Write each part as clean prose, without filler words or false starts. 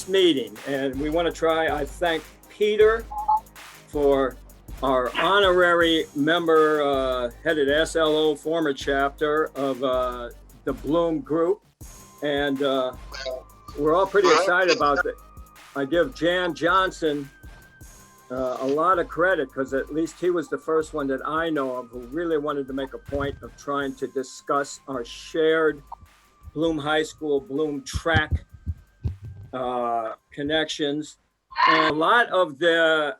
meeting, and we want to try. I thank Peter for our honorary member, headed SLO, former chapter of the Bloom Group, and we're all pretty excited about it. I give Jan Johnson a lot of credit, because at least he was the first one that I know of who really wanted to make a point of trying to discuss our shared Bloom High School, Bloom track connections. And a lot of the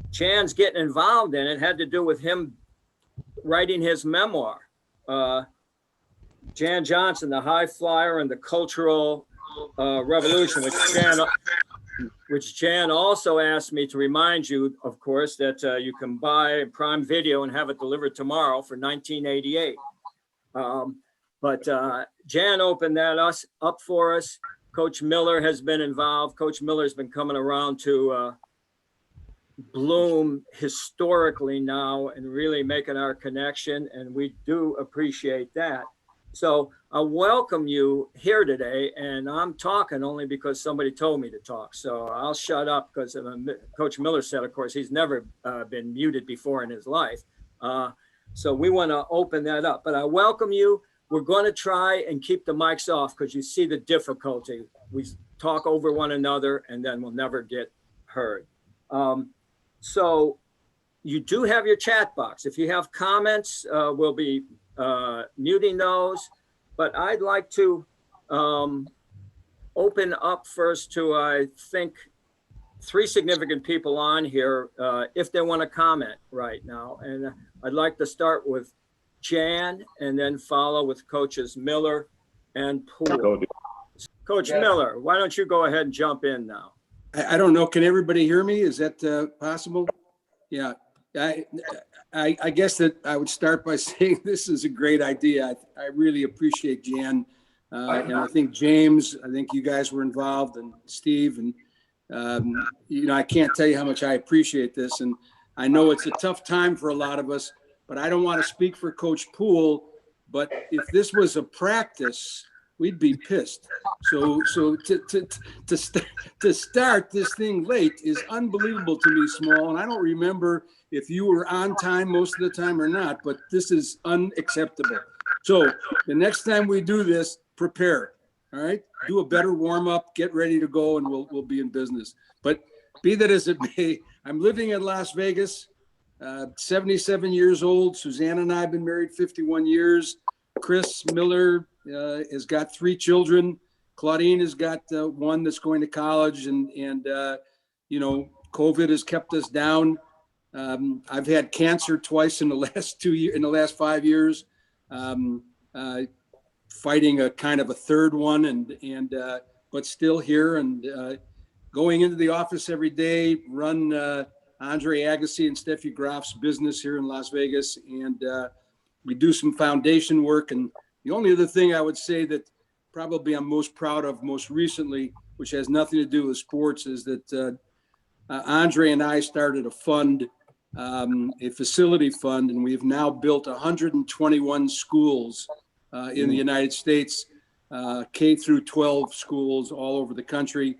Jan's getting involved in it had to do with him writing his memoir. Jan Johnson, the High Flyer and the Cultural Revolution, which Jan also asked me to remind you, of course, that you can buy Prime Video and have it delivered tomorrow for $19.88. But Jan opened that up for us. Coach Miller has been involved. Coach Miller's been coming around to Bloom historically now and really making our connection, and we do appreciate that. So I welcome you here today, and I'm talking only because somebody told me to talk. So I'll shut up, because Coach Miller said, of course, he's never been muted before in his life. So we want to open that up, but I welcome you. We're going to try and keep the mics off, because you see the difficulty. We talk over one another and then we'll never get heard. So you do have your chat box. If you have comments, we'll be muting those, but I'd like to open up first to, I think, 3 significant people on here if they want to comment right now. And I'd like to start with Jan and then follow with Coaches Miller and Poole. Coach Miller, why don't you go ahead and jump in now? I don't know. Can everybody hear me? Is that possible? Yeah. I guess that I would start by saying this is a great idea. I really appreciate Jan. And I think James, I think you guys were involved, and Steve, and I can't tell you how much I appreciate this. And I know it's a tough time for a lot of us, but I don't want to speak for Coach Poole, but if this was a practice, we'd be pissed. So to start this thing late is unbelievable to me, Small. And I don't remember if you were on time most of the time or not, but this is unacceptable. So the next time we do this, prepare. All right, do a better warm up, get ready to go, and we'll be in business. But be that as it may, I'm living in Las Vegas, 77 years old. Suzanne and I have been married 51 years. Chris Miller has got 3 children. Claudine has got 1 that's going to college, and COVID has kept us down. I've had cancer twice in the last 5 years. Fighting a kind of a third one, but still here and going into the office every day, run Andre Agassi and Steffi Graf's business here in Las Vegas. And we do some foundation work. And the only other thing I would say that probably I'm most proud of most recently, which has nothing to do with sports, is that Andre and I started a fund, a facility fund, and we've now built 121 schools in the United States, K through 12 schools all over the country.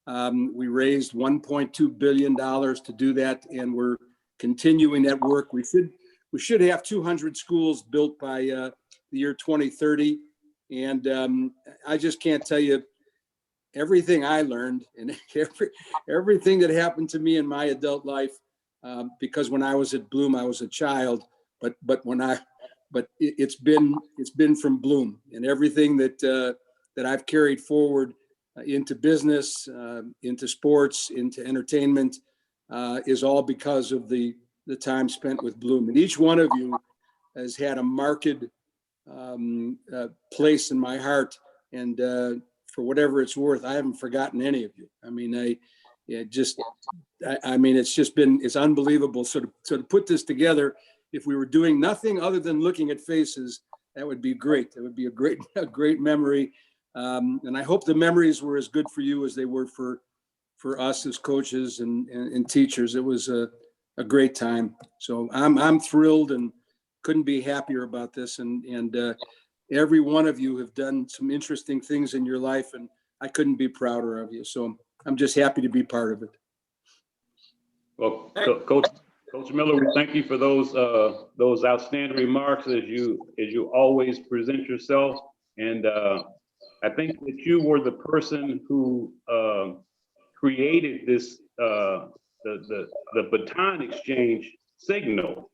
We raised $1.2 billion to do that, and we're continuing that work. We should have 200 schools built by the year 2030. And I just can't tell you everything I learned and everything that happened to me in my adult life, because when I was at Bloom, I was a child, but it's been from Bloom, and everything that I've carried forward into business, into sports, into entertainment, is all because of the time spent with Bloom. And each one of you has had a marked place in my heart. And for whatever it's worth, I haven't forgotten any of you. I mean, it's unbelievable. So to put this together, if we were doing nothing other than looking at faces, that would be great. That would be a great memory. And I hope the memories were as good for you as they were for us as coaches and teachers. It was a great time. So I'm thrilled and couldn't be happier about this. And every one of you have done some interesting things in your life. And I couldn't be prouder of you. So I'm just happy to be part of it. Well, Coach Miller, we thank you for those outstanding remarks as you always present yourself. And I think that you were the person who created this the baton exchange signal.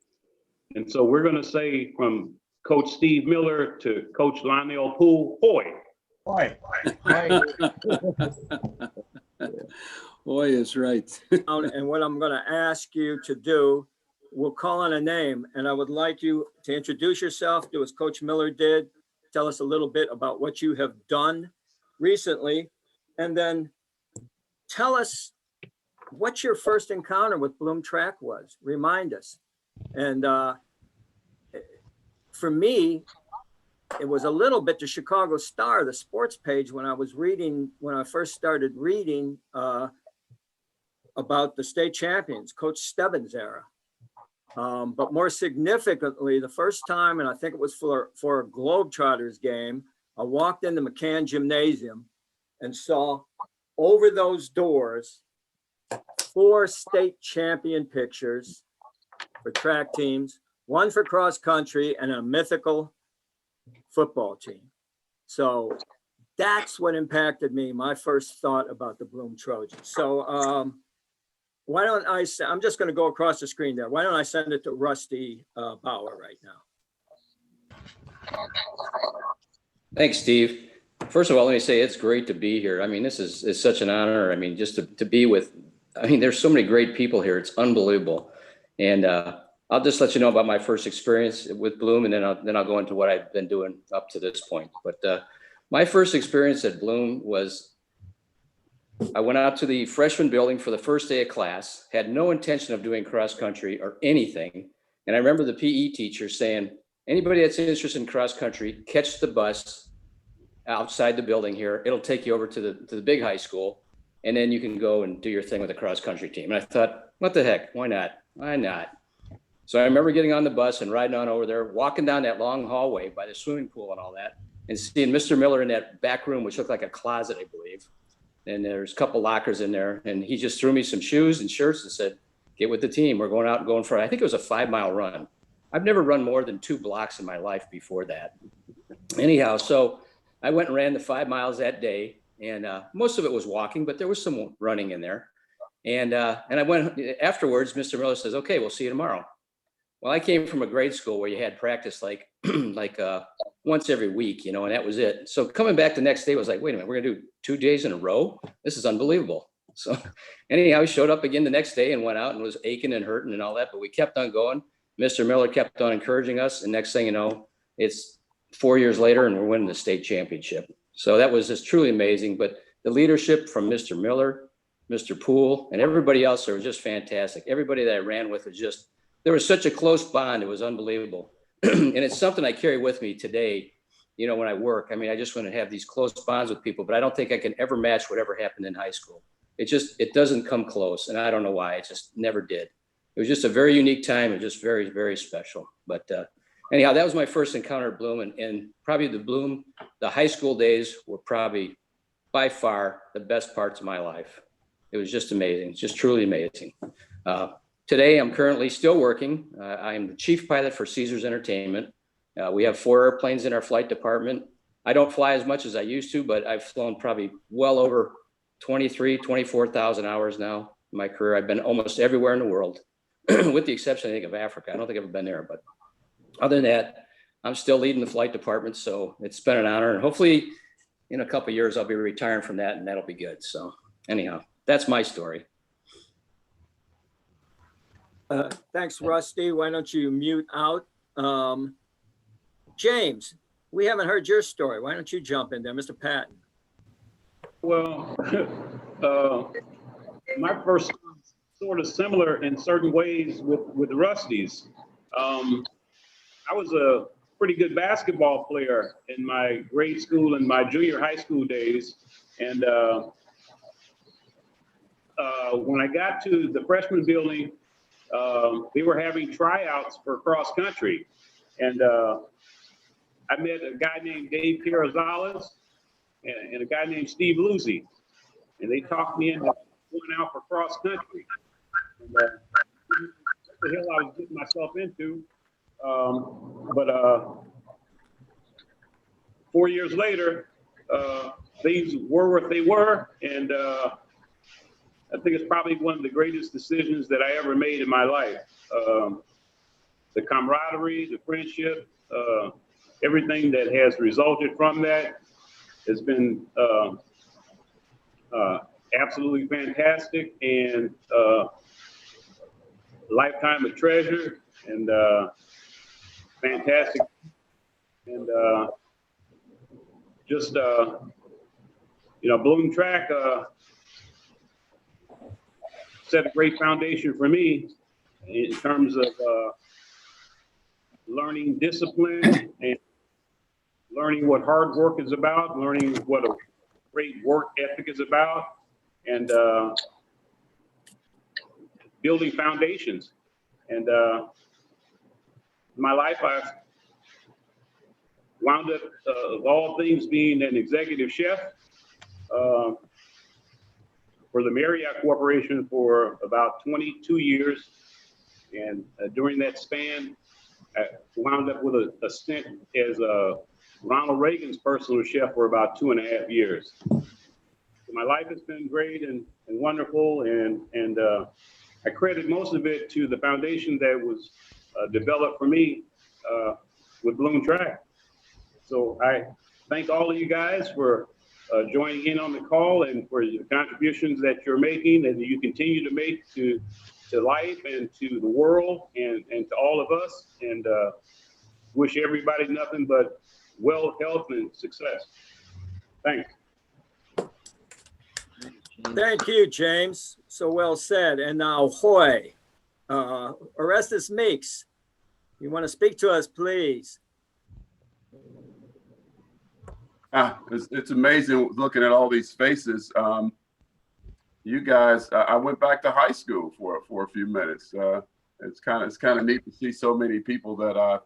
And so we're going to say from Coach Steve Miller to Coach Lonnell Poole, hoy. Boy, Boy is right. And what I'm going to ask you to do, we'll call on a name, and I would like you to introduce yourself, do as Coach Miller did, tell us a little bit about what you have done recently, and then tell us what your first encounter with Bloom Track was. Remind us. And for me, it was a little bit the Chicago Star, the sports page, when I first started reading about the state champions, Coach Stebbins' era. But more significantly, the first time, and I think it was for a Globetrotters game, I walked into McCann Gymnasium and saw over those doors 4 state champion pictures for track teams, 1 for cross country, and a mythical football team. So that's what impacted me, my first thought about the Bloom Trojans. So why don't I'm just going to go across the screen there. Why don't I send it to Rusty Bauer right now? Thanks, Steve. First of all, let me say it's great to be here. I mean, this is such an honor. I mean, just to be with, I mean, there's so many great people here. It's unbelievable. And I'll just let you know about my first experience with Bloom, and then I'll go into what I've been doing up to this point. But my first experience at Bloom was, I went out to the freshman building for the first day of class, had no intention of doing cross country or anything. And I remember the PE teacher saying, anybody that's interested in cross country, catch the bus outside the building here. It'll take you over to the big high school. And then you can go and do your thing with the cross country team. And I thought, what the heck? Why not? Why not? So I remember getting on the bus and riding on over there, walking down that long hallway by the swimming pool and all that, and seeing Mr. Miller in that back room, which looked like a closet, I believe. And there's a couple lockers in there. And he just threw me some shoes and shirts and said, get with the team. We're going out and going for, I think it was a 5-mile run. I've never run more than 2 blocks in my life before that. Anyhow, so I went and ran the 5 miles that day. And most of it was walking, but there was some running in there. And I went afterwards, Mr. Miller says, okay, we'll see you tomorrow. Well, I came from a grade school where you had practice like once every week, you know, and that was it. So coming back the next day was like, wait a minute, we're gonna do 2 days in a row? This is unbelievable. So anyhow, he showed up again the next day and went out and was aching and hurting and all that, but we kept on going. Mr. Miller kept on encouraging us. And next thing you know, it's 4 years later and we're winning the state championship. So that was just truly amazing. But the leadership from Mr. Miller, Mr. Poole, and everybody else there was just fantastic. Everybody that I ran with was just, there was such a close bond. It was unbelievable. And it's something I carry with me today, you know, when I work. I mean, I just want to have these close bonds with people, but I don't think I can ever match whatever happened in high school. It doesn't come close. And I don't know why. It just never did. It was just a very unique time and just very, very special. But anyhow, that was my first encounter at Bloom, and probably the high school days were probably by far the best parts of my life. It was just amazing, just truly amazing. Today, I'm currently still working. I am the chief pilot for Caesars Entertainment. We have 4 airplanes in our flight department. I don't fly as much as I used to, but I've flown probably well over 24,000 hours now in my career. I've been almost everywhere in the world, with the exception, I think, of Africa. I don't think I've ever been there, but other than that, I'm still leading the flight department. So it's been an honor, and hopefully in a couple of years, I'll be retiring from that, and that'll be good. So anyhow, that's my story. Thanks, Rusty. Why don't you mute out? James, we haven't heard your story. Why don't you jump in there, Mr. Patton? Well, my first sort of similar in certain ways with Rusty's. I was a pretty good basketball player in my grade school and my junior high school days. And when I got to the freshman building, they were having tryouts for cross country. And I met a guy named Dave Pirazales, and a guy named Steve Lucy, and they talked me into going out for cross country. And, what the hell I was getting myself into. But 4 years later, things were what they were, and I think it's probably one of the greatest decisions that I ever made in my life. The camaraderie, the friendship, everything that has resulted from that has been absolutely fantastic, and lifetime of treasure, and fantastic, and just Bloom Track set a great foundation for me in terms of learning discipline and learning what hard work is about, learning what a great work ethic is about, and building foundations. And in my life, I've wound up, of all things, being an executive chef for the Marriott Corporation for about 22 years. And during that span, I wound up with a stint as Ronald Reagan's personal chef for about 2.5 years. So my life has been great and wonderful, and I credit most of it to the foundation that was developed for me with Bloom Track. So I thank all of you guys for joining in on the call and for the contributions that you're making and that you continue to make to life and to the world and to all of us, and wish everybody nothing but well, health, and success. Thanks. Thank you, James. So well said. And now, Hoy, Orestes Meeks, you want to speak to us, please? It's amazing looking at all these faces. You guys, I went back to high school for a few minutes. It's kind of neat to see so many people that I've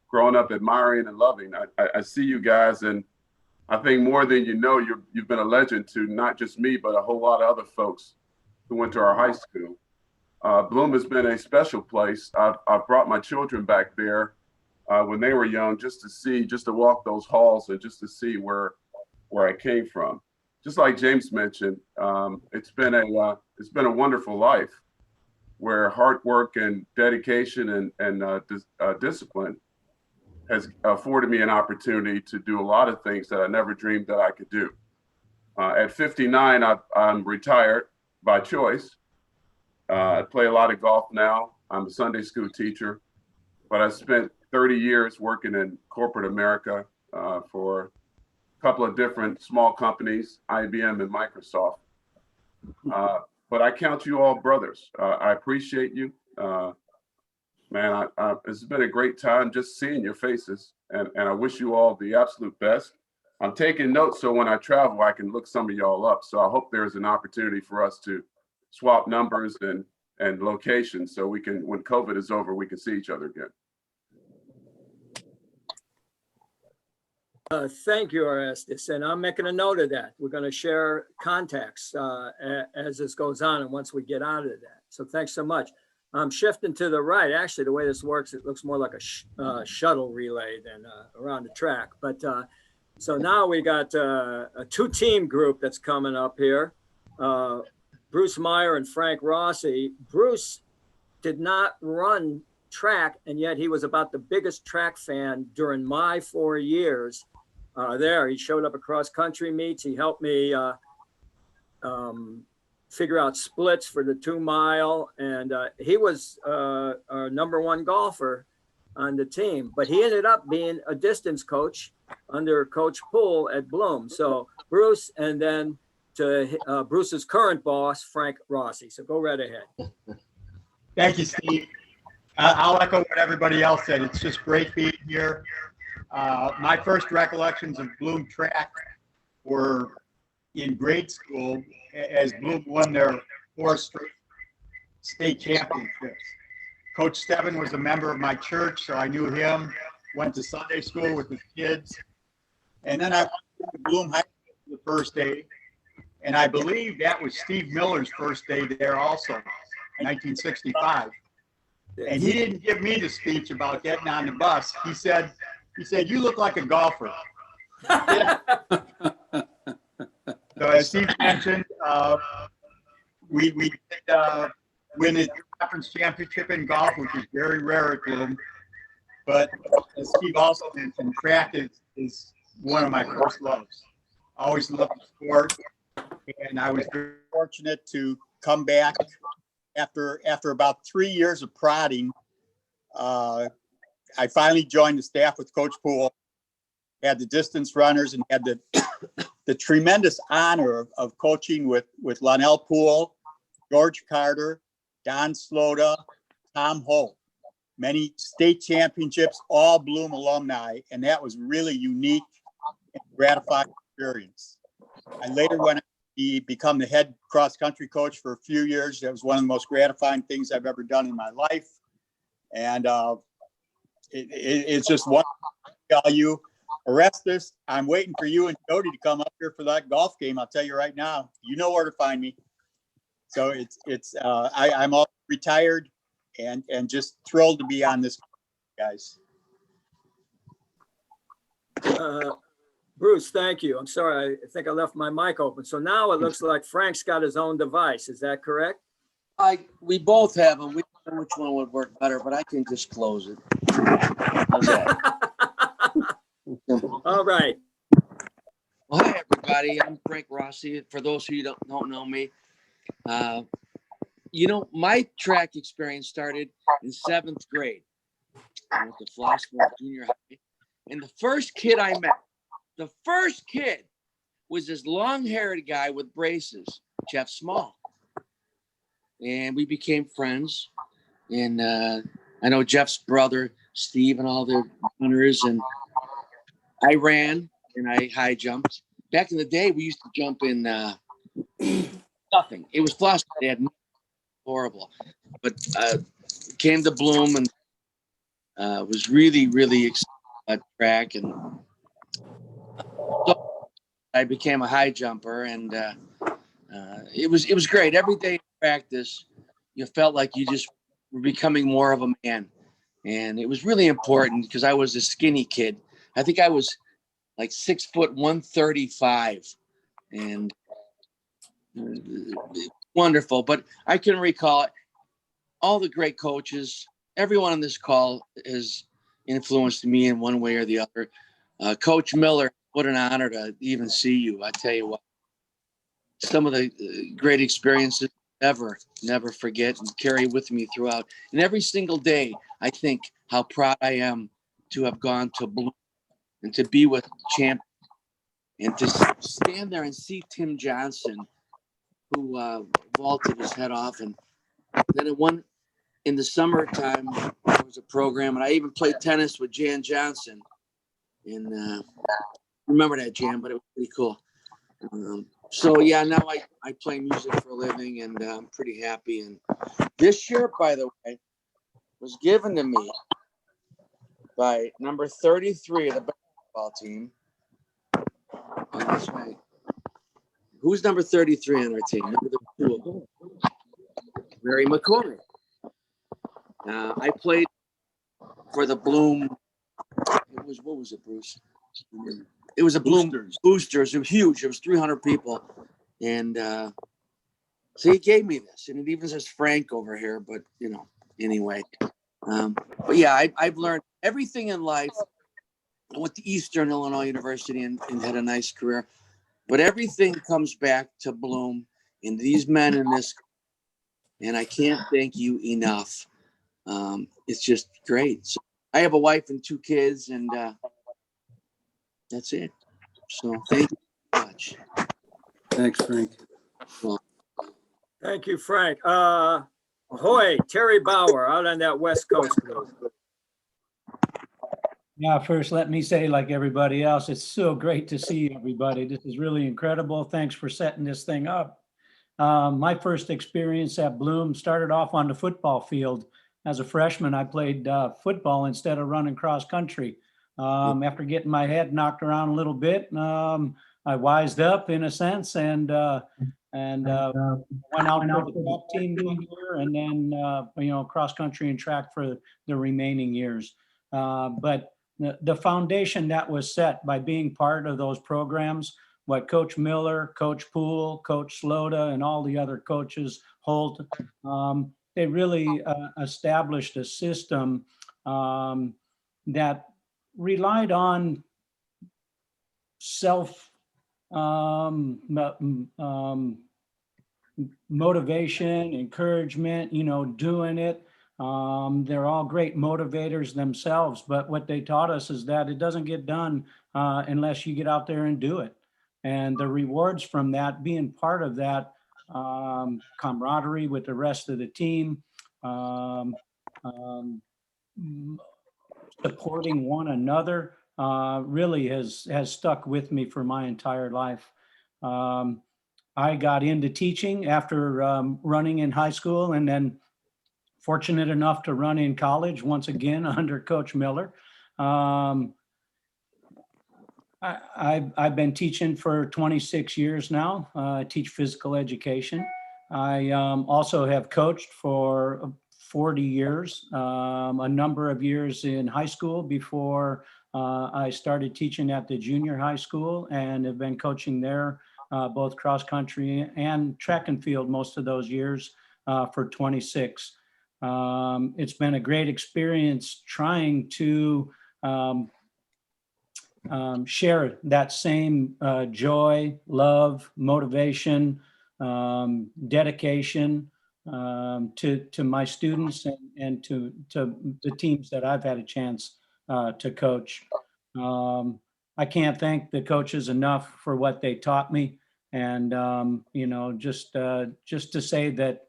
grown up admiring and loving. I see you guys, and I think more than you know, you've been a legend to not just me, but a whole lot of other folks who went to our high school. Bloom has been a special place. I've brought my children back there when they were young, just to walk those halls and just to see where I came from. Just like James mentioned, it's been a wonderful life where hard work and dedication and discipline has afforded me an opportunity to do a lot of things that I never dreamed that I could do. At 59, I'm retired by choice. I play a lot of golf now. I'm a Sunday school teacher, but I spent 30 years working in corporate America for a couple of different small companies, IBM and Microsoft. But I count you all brothers. I appreciate you. Man, it's been a great time just seeing your faces, and I wish you all the absolute best. I'm taking notes so when I travel, I can look some of y'all up. So I hope there's an opportunity for us to swap numbers and locations so we can, when COVID is over, we can see each other again. Thank you, Orestes, and I'm making a note of that. We're going to share contacts as this goes on and once we get out of that. So thanks so much. I'm shifting to the right. Actually, the way this works, it looks more like a shuttle relay than around the track. But so now we got a two-team group that's coming up here. Bruce Meyer and Frank Rossi. Bruce did not run track, and yet he was about the biggest track fan during my 4 years there. He showed up at cross-country meets. He helped me figure out splits for the 2 mile. And he was our #1 golfer on the team, but he ended up being a distance coach under Coach Poole at Bloom. So Bruce, and then to Bruce's current boss, Frank Rossi. So go right ahead. Thank you, Steve. I'll echo what everybody else said. It's just great being here. My first recollections of Bloom Track were in grade school as Bloom won their 4 straight state championships. Coach Stebbin was a member of my church, so I knew him, went to Sunday school with his kids. And then I went to Bloom High School first day. And I believe that was Steve Miller's first day there also, 1965. And he didn't give me the speech about getting on the bus. He said, you look like a golfer. So as Steve mentioned, we did win a conference championship in golf, which is very rare at Bloom. But as Steve also mentioned, track is one of my first loves. I always loved the sport, and I was very fortunate to come back after about 3 years of prodding. I finally joined the staff with Coach Poole, had the distance runners, and had the tremendous honor of coaching with Lonnell Poole, George Carter, Don Slota, Tom Holt. Many state championships, all Bloom alumni, and that was really unique and gratifying experience. I later went to become the head cross-country coach for a few years. That was one of the most gratifying things I've ever done in my life. And it's just one to tell you, Orestes, I'm waiting for you and Jody to come up here for that golf game. I'll tell you right now, you know where to find me. So I'm all retired and just thrilled to be on this, guys. Bruce, thank you. I'm sorry, I think I left my mic open. So now it looks like Frank's got his own device. Is that correct? We both have them. We don't know which one would work better, but I can just close it. How's that? All right. Well, hi, everybody. I'm Frank Rossi. For those who don't know me, my track experience started in 7th grade. I went to Flossmoor Junior High. And the first kid I met, was this long-haired guy with braces, Jeff Small. And we became friends. And I know Jeff's brother, Steve, and all the runners. And I ran and I high jumped. Back in the day, we used to jump in nothing. It was Flossmoor. They had horrible. But came to Bloom and was really, really excited about track. And so I became a high jumper, and it was great. Every day in practice, you felt like you just were becoming more of a man. And it was really important because I was a skinny kid. I think I was like 6 foot 135, and wonderful. But I can recall all the great coaches. Everyone on this call has influenced me in one way or the other. Coach Miller, what an honor to even see you. I tell you what, some of the great experiences never forget and carry with me throughout. And every single day, I think how proud I am to have gone to Bloom and to be with champions and to stand there and see Tim Johnson, who vaulted his head off. And then in the summertime, there was a program, and I even played tennis with Jan Johnson. And remember that, Jan, but it was pretty cool. So yeah, now I play music for a living, and I'm pretty happy. And this shirt, by the way, was given to me by number 33 of the basketball team. Oh, that's right. Who's number 33 on our team? Number 2. Mary McCoy. I played for the Bloom. What was it, Bruce? It was a Bloom Boosters. It was huge. It was 300 people. And so he gave me this. And it even says Frank over here. But, anyway. But yeah, I've learned everything in life. I went to Eastern Illinois University and had a nice career. But everything comes back to Bloom and these men in this. And I can't thank you enough. It's just great. So I have a wife and 2 kids, and that's it. So thank you very much. Thanks, Frank. Well, Thank you, Frank. Ahoy, Terry Bauer out on that West Coast group. Yeah, first, let me say, like everybody else, it's so great to see everybody. This is really incredible. Thanks for setting this thing up. My first experience at Bloom started off on the football field. As a freshman, I played football instead of running cross country. After getting my head knocked around a little bit, I wised up in a sense and went out for the track team 1 year and then, cross country and track for the remaining years. But the foundation that was set by being part of those programs, what Coach Miller, Coach Poole, Coach Slota, and all the other coaches hold, they really established a system that relied on self motivation, encouragement, doing it. They're all great motivators themselves, but what they taught us is that it doesn't get done unless you get out there and do it. And the rewards from that, being part of that camaraderie with the rest of the team, supporting one another, really has stuck with me for my entire life. I got into teaching after running in high school, and then fortunate enough to run in college once again under Coach Miller. I've been teaching for 26 years now. I teach physical education. I also have coached for 40 years, a number of years in high school before I started teaching at the junior high school, and have been coaching there, both cross country and track and field most of those years for 26. It's been a great experience trying to share that same joy, love, motivation, dedication to my students and to the teams that I've had a chance to coach. I can't thank the coaches enough for what they taught me. And, just to say that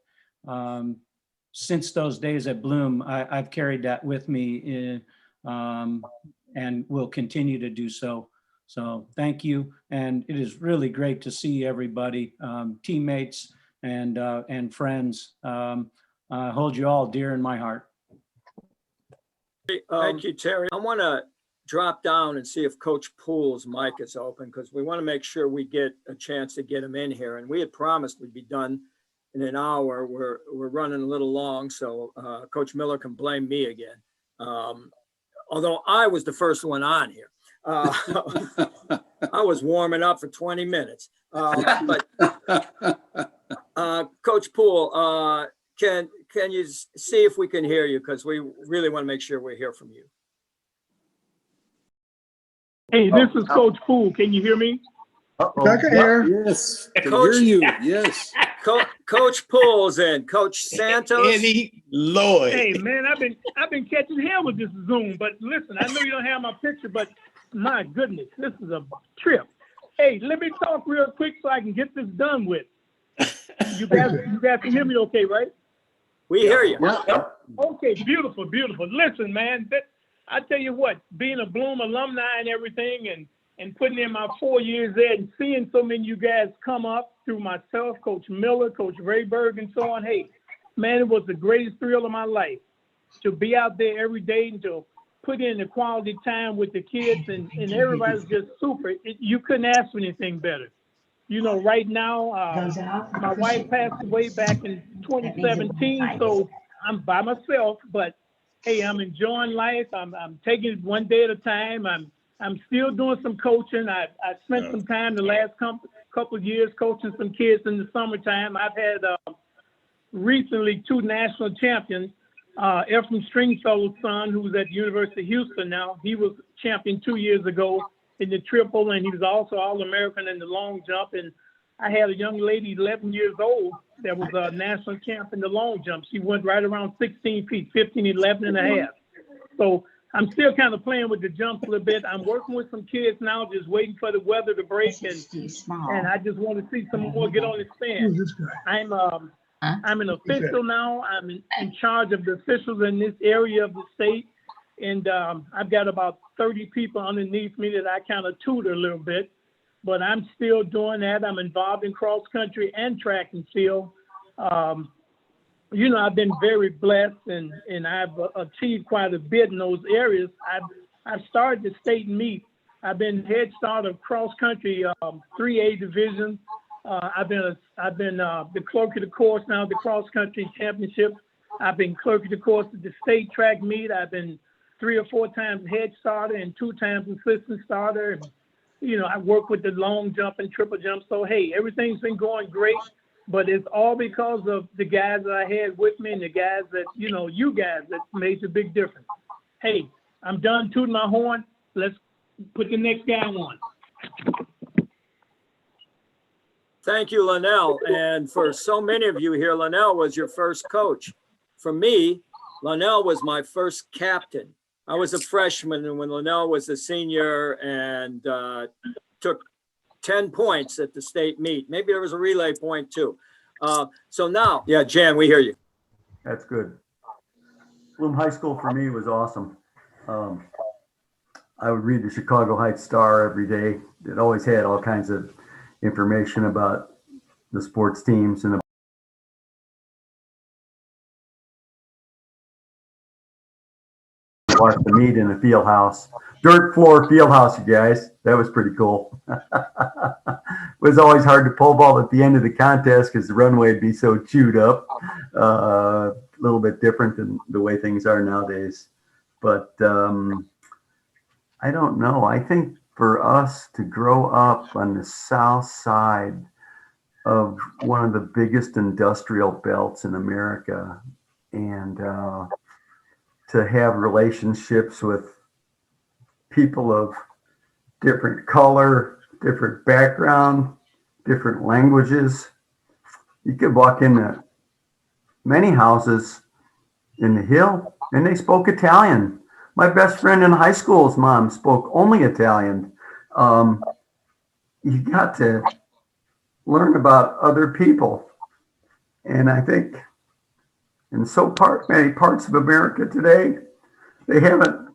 since those days at Bloom, I've carried that with me and will continue to do so. So thank you. And it is really great to see everybody, teammates and friends. I hold you all dear in my heart. Thank you, Terry. I want to drop down and see if Coach Poole's mic is open, because we want to make sure we get a chance to get him in here. And we had promised we'd be done in an hour. We're running a little long, so Coach Miller can blame me again. Although I was the first one on here. I was warming up for 20 minutes. But Coach Poole, can you see if we can hear you? Because we really want to make sure we hear from you. Hey, this is Coach Poole. Can you hear me? I can hear. Yes, I can hear you. Yes. Coach Poole's in. Coach Santos. Eddie Lloyd. Hey man, I've been catching hell with this Zoom. But listen, I know you don't have my picture, but my goodness, this is a trip. Hey, let me talk real quick so I can get this done with. You guys can hear me okay, right? We hear you. Yeah. Okay, beautiful, beautiful. Listen, man, I tell you what, being a Bloom alumni and everything, and putting in my 4 years there and seeing so many of you guys come up through myself, Coach Miller, Coach Rayberg, and so on. Hey, man, it was the greatest thrill of my life to be out there every day and to put in the quality time with the kids, and everybody's just super. You couldn't ask for anything better. Right now, my wife passed away back in 2017, so I'm by myself, but hey, I'm enjoying life. I'm taking it one day at a time. I'm still doing some coaching. I spent some time the last couple of years coaching some kids in the summertime. I've had recently 2 national champions. Efren Stringfellow's son, who's at the University of Houston now, he was champion 2 years ago in the triple, and he was also All-American in the long jump. And I had a young lady, 11 years old, that was a national champ in the long jump. She went right around 16 feet, 15, 11 and a half. So I'm still kind of playing with the jumps a little bit. I'm working with some kids now, just waiting for the weather to break, and I just want to see some more get on the stand. I'm an official now. I'm in charge of the officials in this area of the state, and I've got about 30 people underneath me that I kind of tutor a little bit, but I'm still doing that. I'm involved in cross country and track and field. I've been very blessed, and I've achieved quite a bit in those areas. I've started the state meet. I've been head start of cross country 3A division. I've been the clerk of the course now, the cross country championship. I've been clerk of the course at the state track meet. I've been 3 or 4 times head starter and 2 times assistant starter. And, you know, I work with the long jump and triple jump. So, hey, everything's been going great, but it's all because of the guys that I had with me and the guys that, you know, you guys that made the big difference. Hey, I'm done tooting my horn. Let's put the next guy on. Thank you, Lonnell. And for so many of you here, Lonnell was your first coach. For me, Lonnell was my first captain. I was a freshman when Lonnell was a senior and took 10 points at the state meet. Maybe there was a relay point too. So now, yeah, Jan, we hear you. That's good. Bloom High School for me was awesome. I would read the Chicago Heights Star every day. It always had all kinds of information about the sports teams and watch the meet in the field house. Dirt floor field house, you guys. That was pretty cool. It was always hard to pole vault at the end of the contest because the runway would be so chewed up. A little bit different than the way things are nowadays. But I don't know. I think for us to grow up on the south side of one of the biggest industrial belts in America and to have relationships with people of different color, different background, different languages. You could walk into many houses in the Hill and they spoke Italian. My best friend in high school's mom spoke only Italian. You got to learn about other people. And I think in many parts of America today, they haven't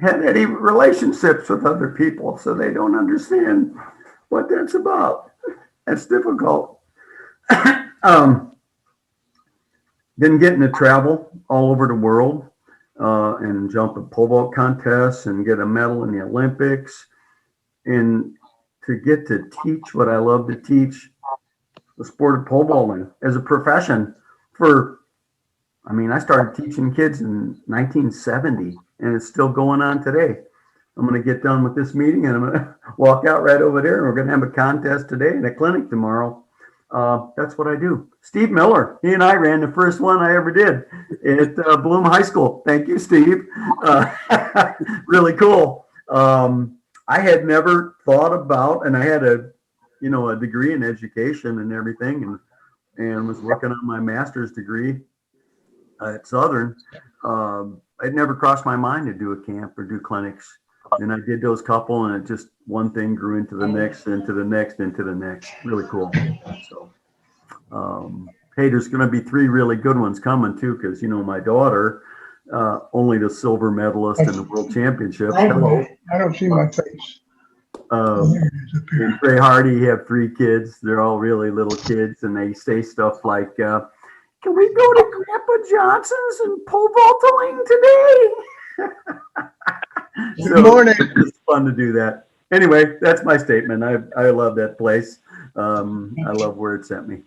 had any relationships with other people, so they don't understand what that's about. That's difficult. Been getting to travel all over the world and jump at pole vault contests and get a medal in the Olympics, and to get to teach what I love to teach, the sport of pole vaulting as a profession. I started teaching kids in 1970 and it's still going on today. I'm going to get done with this meeting and I'm going to walk out right over there and we're going to have a contest today and a clinic tomorrow. That's what I do. Steve Miller, he and I ran the first one I ever did at Bloom High School. Thank you, Steve. Really cool. I had never thought about, and I had a degree in education and everything, and was working on my master's degree at Southern. It never crossed my mind to do a camp or do clinics. And I did those couple, and it just one thing grew into the next, into the next, into the next. Really cool. So, hey, there's going to be 3 really good ones coming too, because my daughter, only the silver medalist in the world championship. I don't see my face. And Trey Hardy have 3 kids. They're all really little kids, and they say stuff like, "Can we go to Grandpa Johnson's and pole vaulting today?" Good morning. It's fun to do that. Anyway, that's my statement. I love that place. I love where it sent me.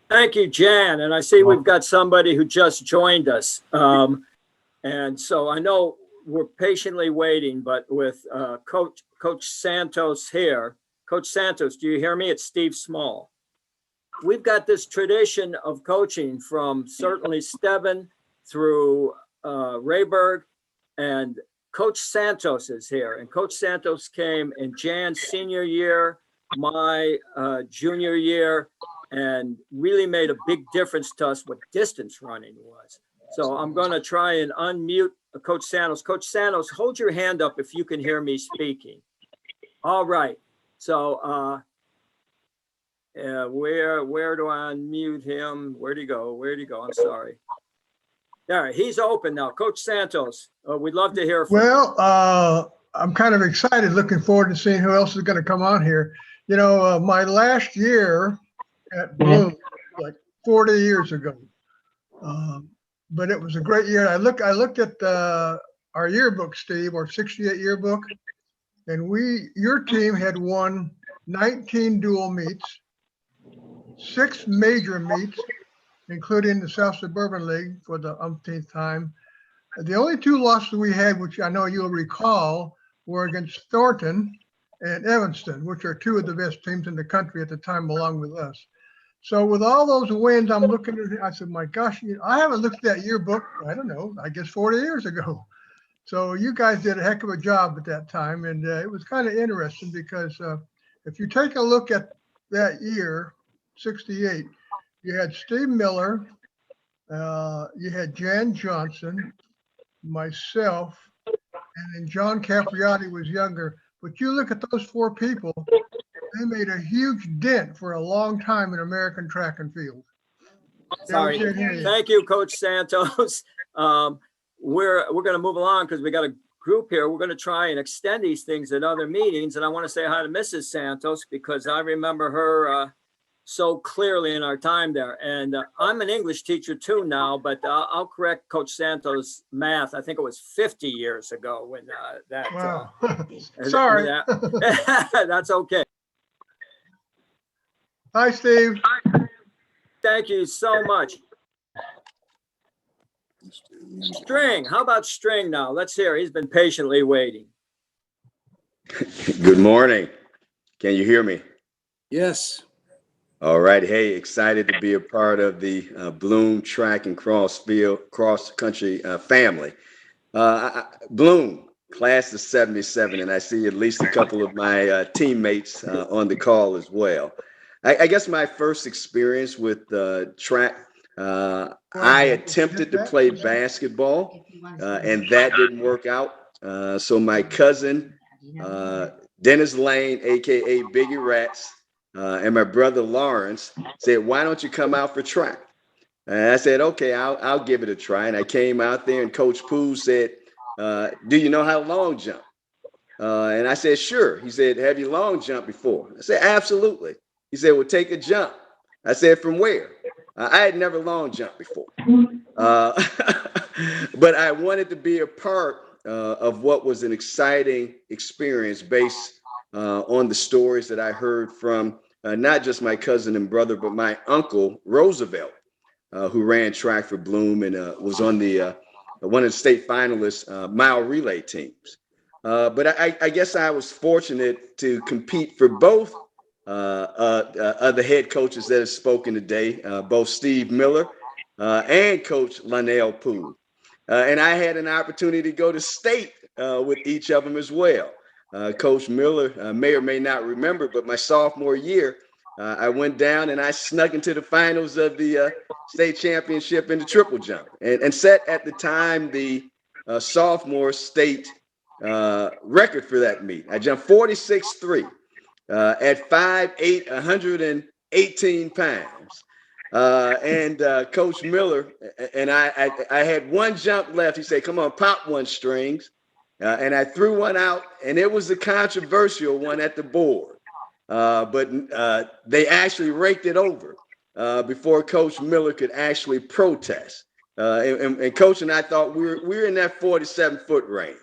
Thank you, Jan. And I see we've got somebody who just joined us. And so I know we're patiently waiting, but with Coach Santos here. Coach Santos, do you hear me? It's Steve Small. We've got this tradition of coaching from certainly Stebbin through Rayburg, and Coach Santos is here. And Coach Santos came in Jan's senior year, my junior year, and really made a big difference to us what distance running was. So I'm going to try and unmute Coach Santos. Coach Santos, hold your hand up if you can hear me speaking. All right. So where do I unmute him? Where'd he go? Where'd he go? I'm sorry. All right, he's open now. Coach Santos, we'd love to hear from you. Well, I'm kind of excited, looking forward to seeing who else is going to come on here. My last year at Bloom, like 40 years ago, but it was a great year. I looked at our yearbook, Steve, our 68 yearbook, And your team had won 19 dual meets, 6 major meets, including the South Suburban League for the umpteenth time. The only 2 losses we had, which I know you'll recall, were against Thornton and Evanston, which are 2 of the best teams in the country at the time, along with us. So with all those wins, I'm looking at it, I said, my gosh, I haven't looked at that yearbook, I don't know, I guess 40 years ago. So you guys did a heck of a job at that time. And it was kind of interesting because if you take a look at that year, 68, you had Steve Miller, you had Jan Johnson, myself, and then John Capriotti was younger. But you look at those 4 people, they made a huge dent for a long time in American track and field. Sorry. Thank you, Coach Santos. We're going to move along because we got a group here. We're going to try and extend these things at other meetings. And I want to say hi to Mrs. Santos because I remember her so clearly in our time there. And I'm an English teacher too now, but I'll correct Coach Santos' math. I think it was 50 years ago when that. Wow. Sorry. That's okay. Hi, Steve. Thank you so much. String, how about String now? Let's hear. He's been patiently waiting. Good morning. Can you hear me? Yes. All right. Hey, excited to be a part of the Bloom track and cross country family. Bloom, class of 77, and I see at least a couple of my teammates on the call as well. I guess my first experience with track, I attempted to play basketball and that didn't work out. So my cousin, Dennis Lane, AKA Biggie Rats, and my brother Lawrence said, why don't you come out for track? And I said, okay, I'll give it a try. And I came out there and Coach Poole said, do you know how to long jump? And I said, sure. He said, have you long jumped before? I said, absolutely. He said, well, take a jump. I said, from where? I had never long jumped before. But I wanted to be a part of what was an exciting experience based on the stories that I heard from not just my cousin and brother, but my uncle, Roosevelt, who ran track for Bloom and was on the one of the state finalists mile relay teams. But I guess I was fortunate to compete for both the head coaches that have spoken today, both Steve Miller and Coach Lonnell Poole. And I had an opportunity to go to state with each of them as well. Coach Miller may or may not remember, but my sophomore year, I went down and I snuck into the finals of the state championship in the triple jump and set at the time the sophomore state record for that meet. I jumped 46.3 at 5'8", 118 pounds. And Coach Miller and I had one jump left. He said, come on, pop one, Strings. And I threw one out, and it was a controversial one at the board. But they actually raked it over before Coach Miller could actually protest. And Coach and I thought we were in that 47-foot range.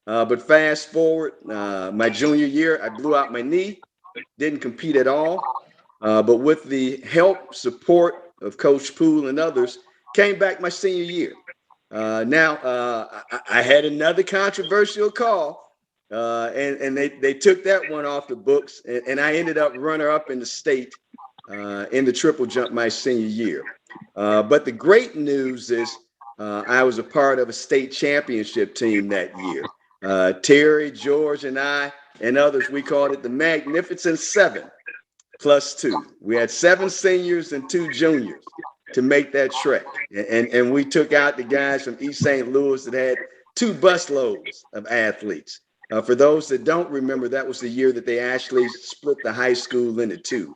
But fast forward, my junior year, I blew out my knee, didn't compete at all. But with the help, support of Coach Poole and others, came back my senior year. Now, I had another controversial call, and they took that one off the books, and I ended up runner-up in the state in the triple jump my senior year. But the great news is I was a part of a state championship team that year. Terry, George, and I, and others, we called it the Magnificent Seven +2. We had 7 seniors and 2 juniors to make that trek. And we took out the guys from East St. Louis that had 2 busloads of athletes. For those that don't remember, that was the year that they actually split the high school into 2,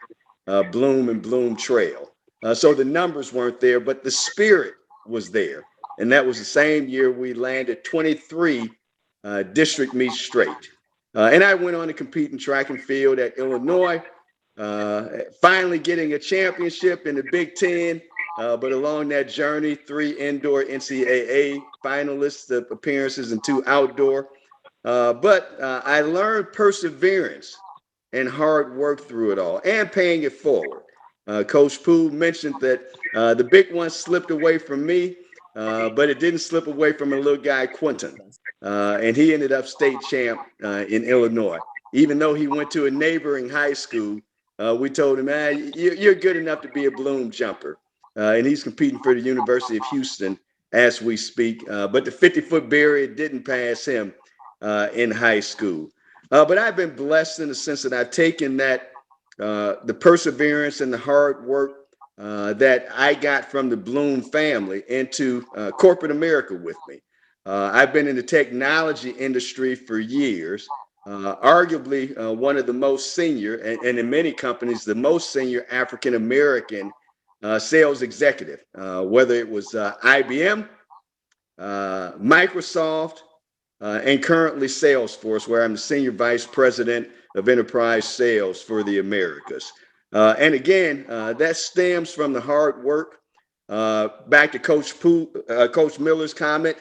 Bloom and Bloom Trail. So the numbers weren't there, but the spirit was there. And that was the same year we landed 23 district meets straight. And I went on to compete in track and field at Illinois, finally getting a championship in the Big Ten. But along that journey, 3 indoor NCAA finalists appearances and 2 outdoor. but I learned perseverance and hard work through it all and paying it forward. Coach Poole mentioned that the big one slipped away from me, but it didn't slip away from a little guy, Quentin. And he ended up state champ in Illinois. Even though he went to a neighboring high school, we told him, man, you're good enough to be a Bloom jumper. And he's competing for the University of Houston as we speak. But the 50-foot barrier didn't pass him in high school. But I've been blessed in the sense that I've taken that, the perseverance and the hard work that I got from the Bloom family into corporate America with me. I've been in the technology industry for years, arguably one of the most senior, and in many companies, the most senior African-American sales executive, whether it was IBM, Microsoft, and currently Salesforce, where I'm the Senior Vice President of Enterprise Sales for the Americas. And again, that stems from the hard work. Back to Coach Miller's comment,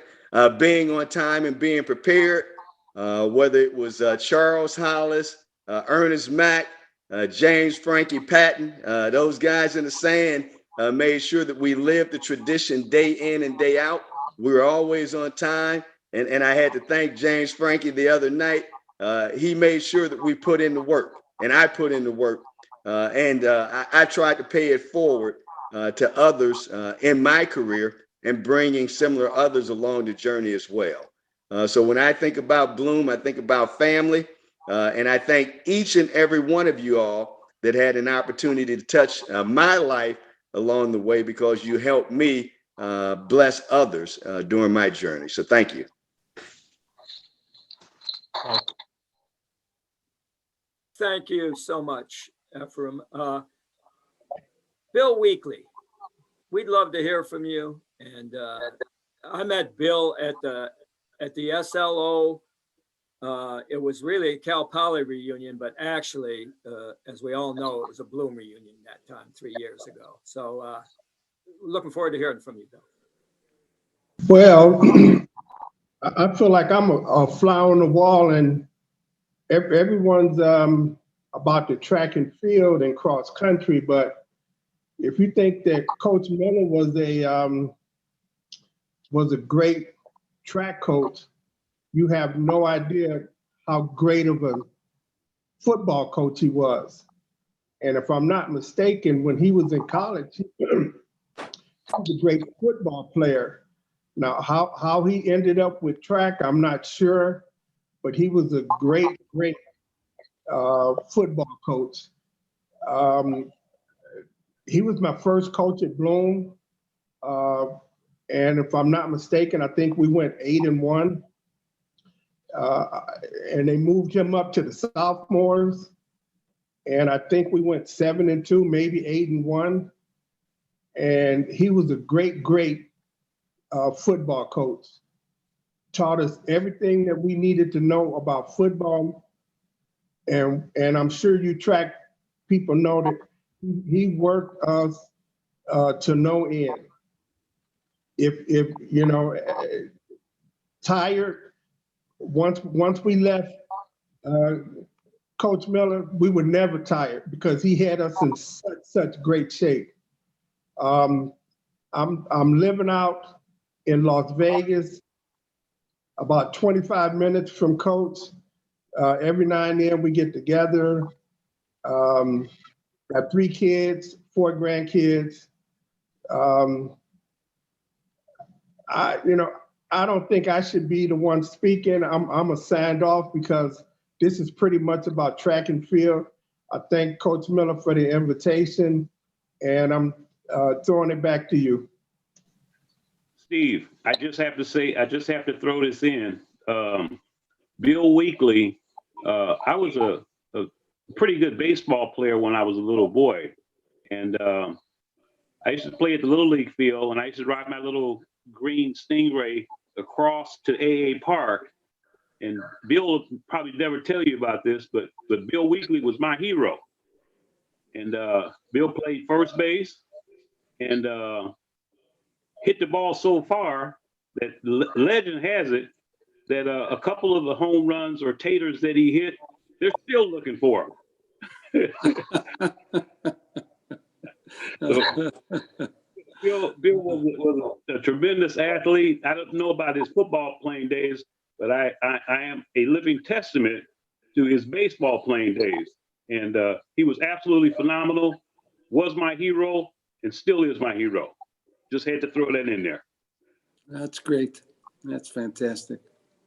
being on time and being prepared, whether it was Charles Hollis, Ernest Mack, James Frankie Patton, those guys in the sand made sure that we lived the tradition day in and day out. We were always on time. And I had to thank James Frankie the other night. He made sure that we put in the work, and I put in the work. And I tried to pay it forward to others in my career and bringing similar others along the journey as well. So when I think about Bloom, I think about family. And I thank each and every one of you all that had an opportunity to touch my life along the way, because you helped me bless others during my journey. So thank you. Thank you so much, Efren. Bill Weekly, we'd love to hear from you. And I met Bill at the SLO. It was really a Cal Poly reunion, but actually, as we all know, it was a Bloom reunion that time 3 years ago. So looking forward to hearing from you, Bill. Well, I feel like I'm a fly on the wall, and everyone's about the track and field and cross country. But if you think that Coach Miller was a great track coach, you have no idea how great of a football coach he was. And if I'm not mistaken, when he was in college, he was a great football player. Now, how he ended up with track, I'm not sure, but he was a great football coach. He was my first coach at Bloom. And if I'm not mistaken, I think we went 8-1. And they moved him up to the sophomores. And I think we went 7-2, maybe 8-1. And he was a great football coach. Taught us everything that we needed to know about football. And I'm sure you track people know that he worked us to no end. If you know, tired, once we left Coach Miller, we were never tired because he had us in such great shape. I'm living out in Las Vegas, about 25 minutes from Coach. Every now and then we get together. I have 3 kids, 4 grandkids. I don't think I should be the one speaking. I'm signed off because this is pretty much about track and field. I thank Coach Miller for the invitation, and I'm throwing it back to you. Steve, I just have to throw this in. Bill Weekly, I was a pretty good baseball player when I was a little boy. And I used to play at the Little League field, and I used to ride my little green Stingray across to AA Park. And Bill will probably never tell you about this, but Bill Weekly was my hero. And Bill played first base and hit the ball so far that legend has it that a couple of the home runs or taters that he hit, they're still looking for him. So, Bill was a tremendous athlete. I don't know about his football playing days, but I am a living testament to his baseball playing days. And he was absolutely phenomenal, was my hero, and still is my hero. Just had to throw that in there. That's great. That's fantastic.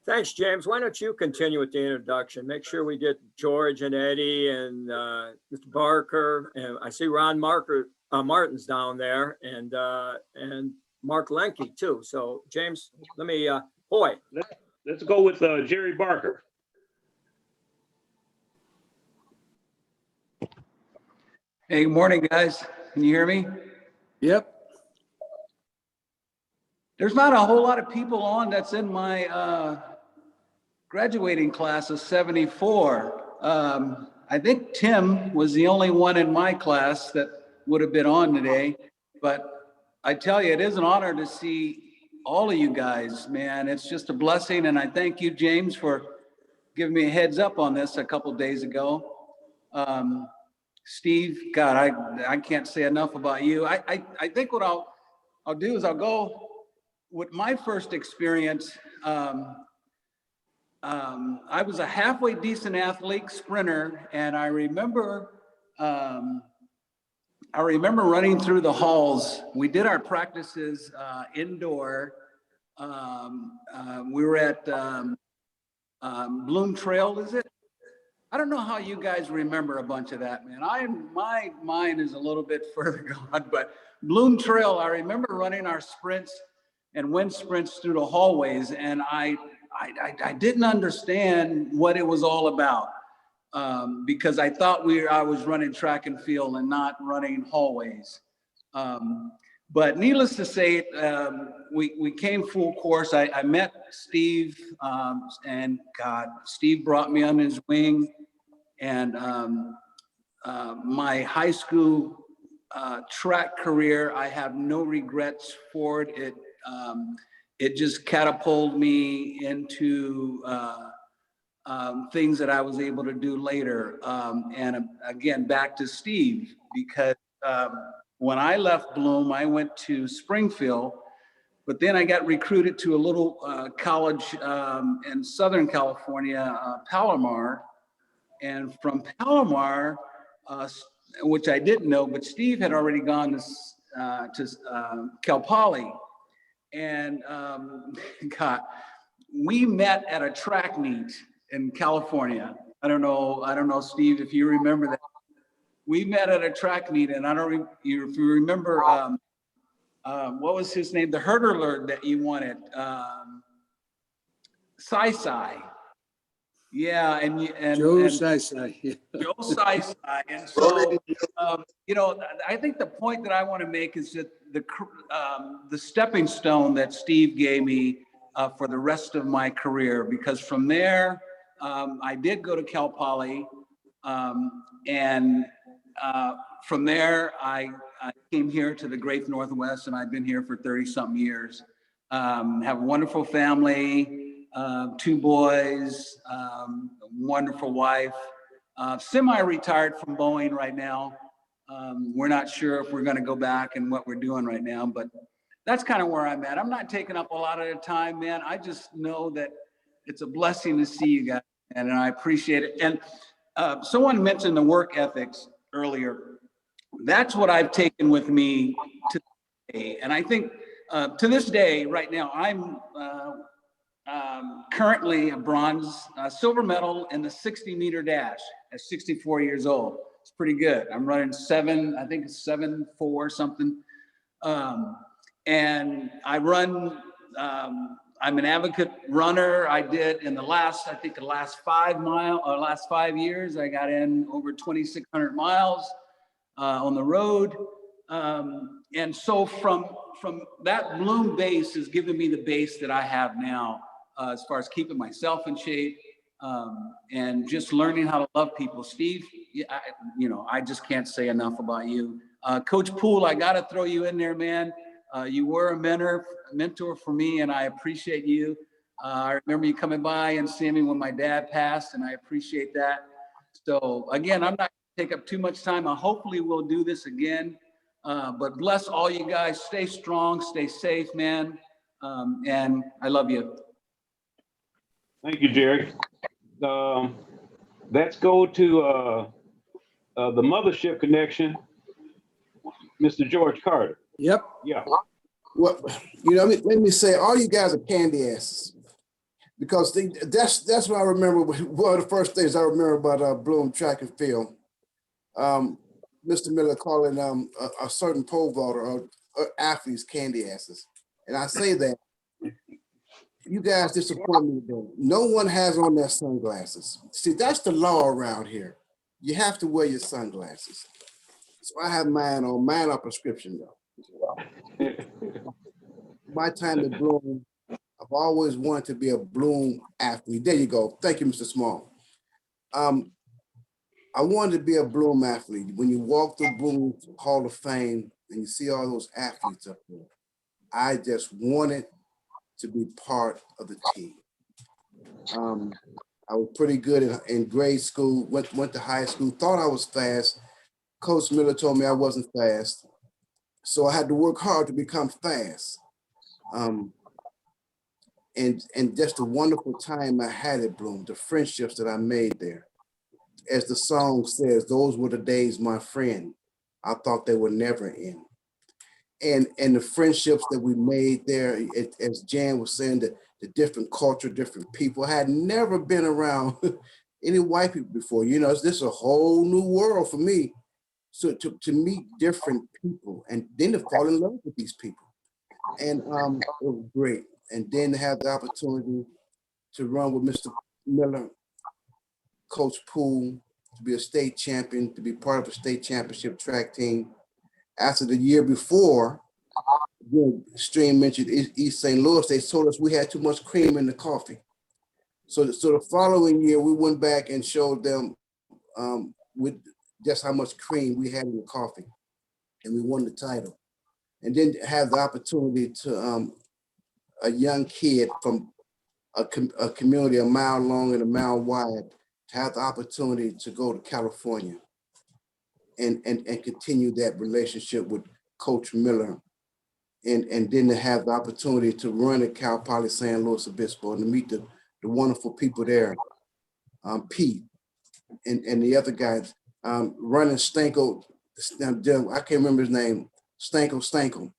Thanks, James. Why don't you continue with the introduction? Make sure we get George and Eddie and Mr. Barker. And I see Ron Martin's down there, and Mark Lenke too. So James, let me Hoy. Let's go with Jerry Barker. Hey, good morning, guys. Can you hear me? Yep. There's not a whole lot of people on that's in my graduating class of 74. I think Tim was the only one in my class that would have been on today, but I tell you, it is an honor to see all of you guys, man. It's just a blessing, and I thank you, James, for giving me a heads up on this a couple days ago. Steve, God, I can't say enough about you. I think what I'll do is I'll go with my first experience. I was a halfway decent athlete, sprinter, and I remember running through the halls. We did our practices indoor. We were at Bloom Trail, is it? I don't know how you guys remember a bunch of that, man. My mind is a little bit further gone, but Bloom Trail, I remember running our sprints and wind sprints through the hallways, and I didn't understand what it was all about because I thought I was running track and field and not running hallways. But needless to say, we came full course. I met Steve, and God, Steve brought me under his wing. And my high school track career, I have no regrets for it. It just catapulted me into things that I was able to do later. And again, back to Steve, because when I left Bloom, I went to Springfield, but then I got recruited to a little college in Southern California, Palomar. And from Palomar, which I didn't know, but Steve had already gone to Cal Poly. And God, we met at a track meet in California. I don't know, Steve, if you remember that. We met at a track meet, and I don't know if you remember, what was his name? The hurdler that you wanted, Sai. Yeah, and Joe Sai. Yeah. Joe Sai. And so, I think the point that I want to make is that the stepping stone that Steve gave me for the rest of my career, because from there, I did go to Cal Poly, and from there, I came here to the Great Northwest, and I've been here for 30-something years. Have a wonderful family. 2 boys, wonderful wife, semi-retired from Boeing right now. We're not sure if we're going to go back and what we're doing right now, but that's kind of where I'm at. I'm not taking up a lot of the time, man. I just know that it's a blessing to see you guys, and I appreciate it. And someone mentioned the work ethics earlier. That's what I've taken with me today. And I think to this day, right now, I'm currently a bronze, silver medal in the 60-meter dash at 64 years old. It's pretty good. I'm running 7.4 something. And I run, I'm an advocate runner. I did in the last 5 years, I got in over 2,600 miles on the road. And so from that Bloom base has given me the base that I have now, as far as keeping myself in shape and just learning how to love people. Steve, I just can't say enough about you. Coach Poole, I got to throw you in there, man. You were a mentor for me, and I appreciate you. I remember you coming by and seeing me when my dad passed, and I appreciate that. So again, I'm not gonna take up too much time. Hopefully we'll do this again. But bless all you guys. Stay strong, stay safe, man. And I love you. Thank you, Jerry. Let's go to the mothership connection, Mr. George Carter. Yep. Yeah. Well, let me say, all you guys are candy asses, because that's what I remember. One of the first things I remember about Bloom track and field. Mr. Miller calling a certain pole vaulter or athletes candy asses, and I say that you guys disappoint me today. No one has on their sunglasses. See, that's the law around here. You have to wear your sunglasses. So I have mine on. Mine are prescription though. My time at Bloom, I've always wanted to be a Bloom athlete. There you go. Thank you, Mr. Small. I wanted to be a Bloom athlete. When you walk through Bloom Hall of Fame and you see all those athletes up there, I just wanted to be part of the team. I was pretty good in grade school, went to high school, thought I was fast. Coach Miller told me I wasn't fast. So I had to work hard to become fast. And just the wonderful time I had at Bloom, the friendships that I made there. As the song says, those were the days, my friend, I thought they would never end. And the friendships that we made there, as Jan was saying, the different culture, different people. I had never been around any white people before. This is a whole new world for me. So to meet different people and then to fall in love with these people. And it was great. And then to have the opportunity to run with Mr. Miller, Coach Poole, to be a state champion, to be part of a state championship track team. After the year before, Stream mentioned East St. Louis, they told us we had too much cream in the coffee. So the following year, we went back and showed them with just how much cream we had in the coffee, and we won the title. And then have the opportunity to a young kid from a community a mile long and a mile wide to have the opportunity to go to California and continue that relationship with Coach Miller, and then to have the opportunity to run at Cal Poly San Luis Obispo and to meet the wonderful people there, Pete and the other guys, running Stanko, I can't remember his name, Stanko,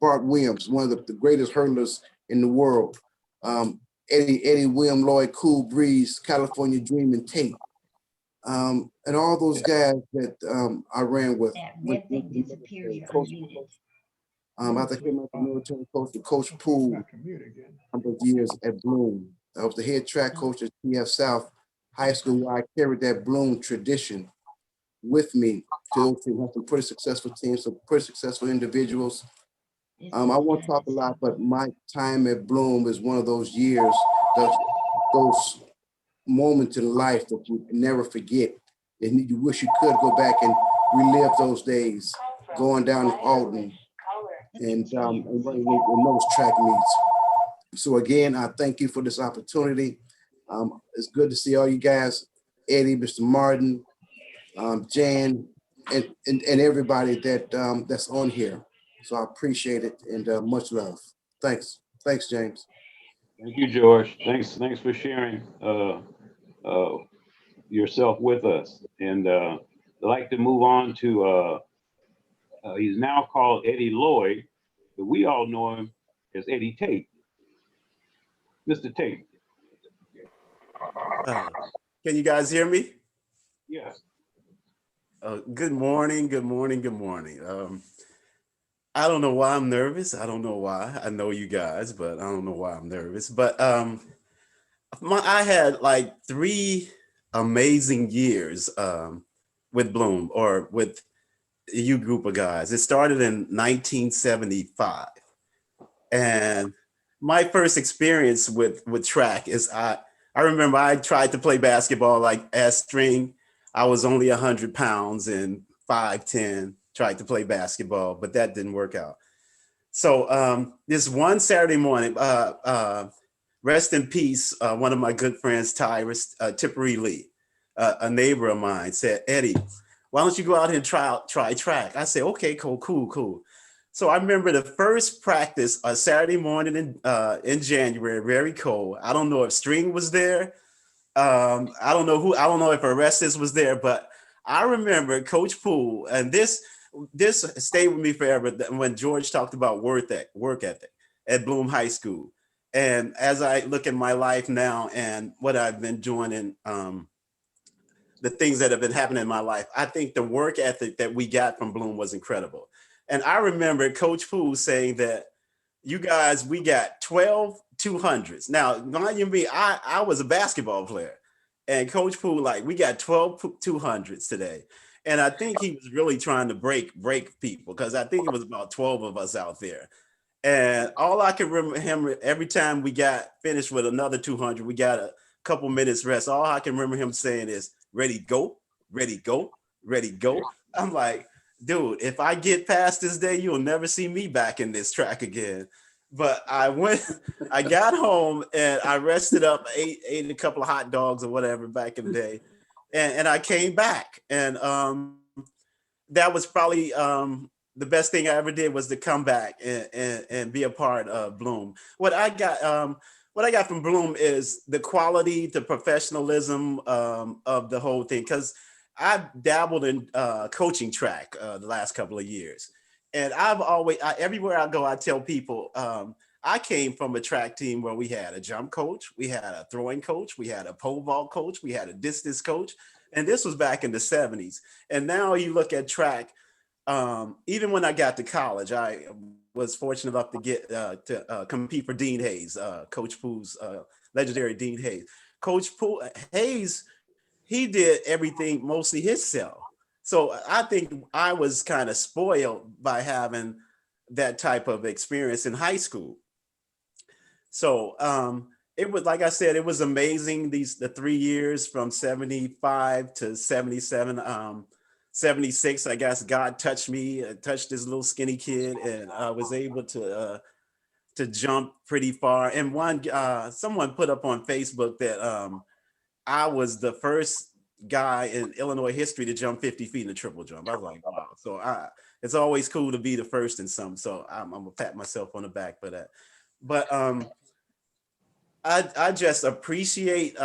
Bart Williams, one of the greatest hurdlers in the world, Eddie William, Lloyd, Cool Breeze, California Dream, and Tate. And all those guys that I ran with. After I came out the military coach with Coach Poole, a number of years at Bloom. I was the head track coach at TF South High School, where I carried that Bloom tradition with me to have some pretty successful teams, some pretty successful individuals. I won't talk a lot, but my time at Bloom is one of those years, those moments in life that you never forget. And you wish you could go back and relive those days, going down to Alton and running those track meets. So again, I thank you for this opportunity. It's good to see all you guys, Eddie, Mr. Martin, Jan, and everybody that's on here. So I appreciate it and much love. Thanks, James. Thank you, George. Thanks for sharing yourself with us. And I'd like to move on to, he's now called Eddie Lloyd, but we all know him as Eddie Tate. Mr. Tate. Can you guys hear me? Yes. Good morning. I don't know why I'm nervous. I don't know why. I know you guys, but I don't know why I'm nervous. But I had like 3 amazing years with Bloom, or with you group of guys. It started in 1975. And my first experience with track is I remember I tried to play basketball like as string. I was only 100 pounds and 5'10", tried to play basketball, but that didn't work out. So this one Saturday morning, rest in peace, one of my good friends, Tippery Lee, a neighbor of mine, said, Eddie, why don't you go out here and try track? I said, okay, cool. So I remember the first practice, a Saturday morning in January, very cold. I don't know if String was there. I don't know if Orestes was there, but I remember Coach Poole, and this stayed with me forever when George talked about work ethic at Bloom High School. And as I look at my life now and what I've been doing and the things that have been happening in my life, I think the work ethic that we got from Bloom was incredible. And I remember Coach Poole saying that, you guys, we got 12 200s. Now, mind you, I was a basketball player, and Coach Poole, like, we got 12 200s today. And I think he was really trying to break people, because I think it was about 12 of us out there. And all I can remember him, every time we got finished with another 200, we got a couple minutes rest. All I can remember him saying is, ready, go, ready, go, ready, go. I'm like, dude, if I get past this day, you'll never see me back in this track again. But I got home and I rested up, ate a couple of hot dogs or whatever back in the day. And I came back. And that was probably the best thing I ever did, was to come back and be a part of Bloom. What I got from Bloom is the quality, the professionalism of the whole thing. Because I've dabbled in coaching track the last couple of years. And everywhere I go, I tell people, I came from a track team where we had a jump coach, we had a throwing coach, we had a pole vault coach, we had a distance coach. And this was back in the 70s. And now you look at track, even when I got to college, I was fortunate enough to get to compete for Dean Hayes, Coach Poole's legendary Dean Hayes. Coach Hayes, he did everything mostly himself. So I think I was kind of spoiled by having that type of experience in high school. So it was, like I said, it was amazing. The 3 years from 75 to 77, 76, I guess God touched me, touched this little skinny kid, and I was able to jump pretty far. And someone put up on Facebook that I was the first guy in Illinois history to jump 50 feet in a triple jump. I was like, wow. So it's always cool to be the first in something. So I'm gonna pat myself on the back for that. But I just appreciate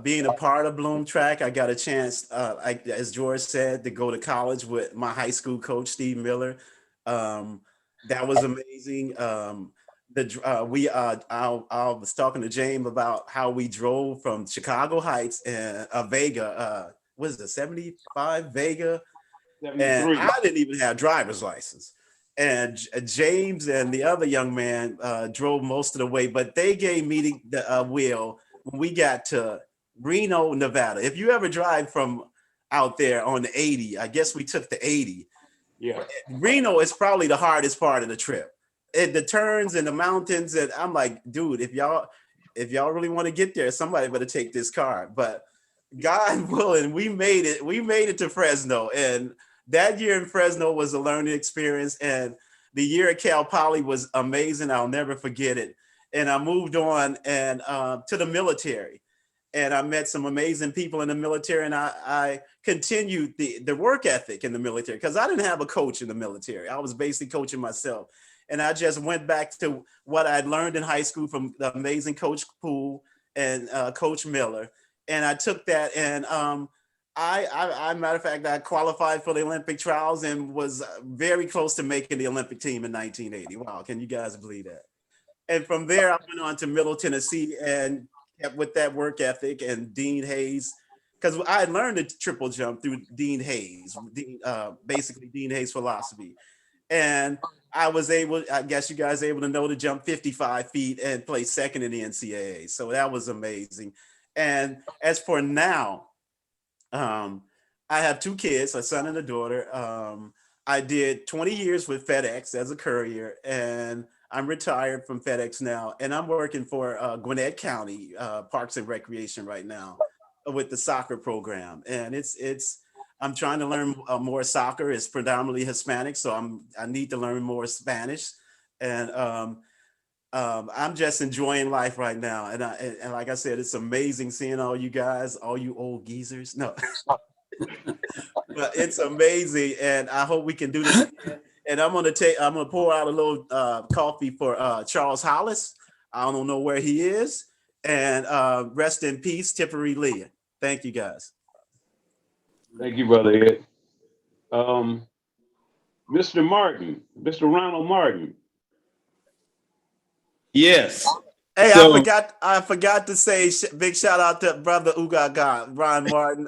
being a part of Bloom Track. I got a chance, as George said, to go to college with my high school coach, Steve Miller. That was amazing. I was talking to James about how we drove from Chicago Heights and Vega. What is it, 75 Vega? 73. And I didn't even have a driver's license. And James and the other young man drove most of the way, but they gave me the wheel when we got to Reno, Nevada. If you ever drive from out there on the 80, I guess we took the 80. Yeah. Reno is probably the hardest part of the trip. The turns and the mountains, and I'm like, dude, if y'all really want to get there, somebody better take this car. But God willing, we made it. We made it to Fresno, and that year in Fresno was a learning experience. And the year at Cal Poly was amazing. I'll never forget it. And I moved on and to the military, and I met some amazing people in the military. And I continued the work ethic in the military, because I didn't have a coach in the military. I was basically coaching myself. And I just went back to what I'd learned in high school from the amazing Coach Poole and Coach Miller. And I took that, and matter of fact, I qualified for the Olympic trials and was very close to making the Olympic team in 1980. Wow, can you guys believe that? And from there, I went on to Middle Tennessee and kept with that work ethic and Dean Hayes, because I had learned the triple jump through Dean Hayes, basically Dean Hayes philosophy. And I was able, I guess you guys are able to know, to jump 55 feet and play second in the NCAA. So that was amazing. And as for now, I have 2 kids, a son and a daughter. I did 20 years with FedEx as a courier, and I'm retired from FedEx now. And I'm working for Gwinnett County Parks and Recreation right now with the soccer program. And I'm trying to learn more soccer. It's predominantly Hispanic, so I need to learn more Spanish. And I'm just enjoying life right now. And like I said, it's amazing seeing all you guys, all you old geezers. No, but it's amazing. And I hope we can do this again. And I'm going to pour out a little coffee for Charles Hollis. I don't know where he is. And rest in peace, Tippery Lee. Thank you, guys. Thank you, Brother Ed. Mr. Martin, Mr. Ronald Martin. Yes. Hey, So, I forgot to say big shout out to Brother Ugaga, Ron Martin.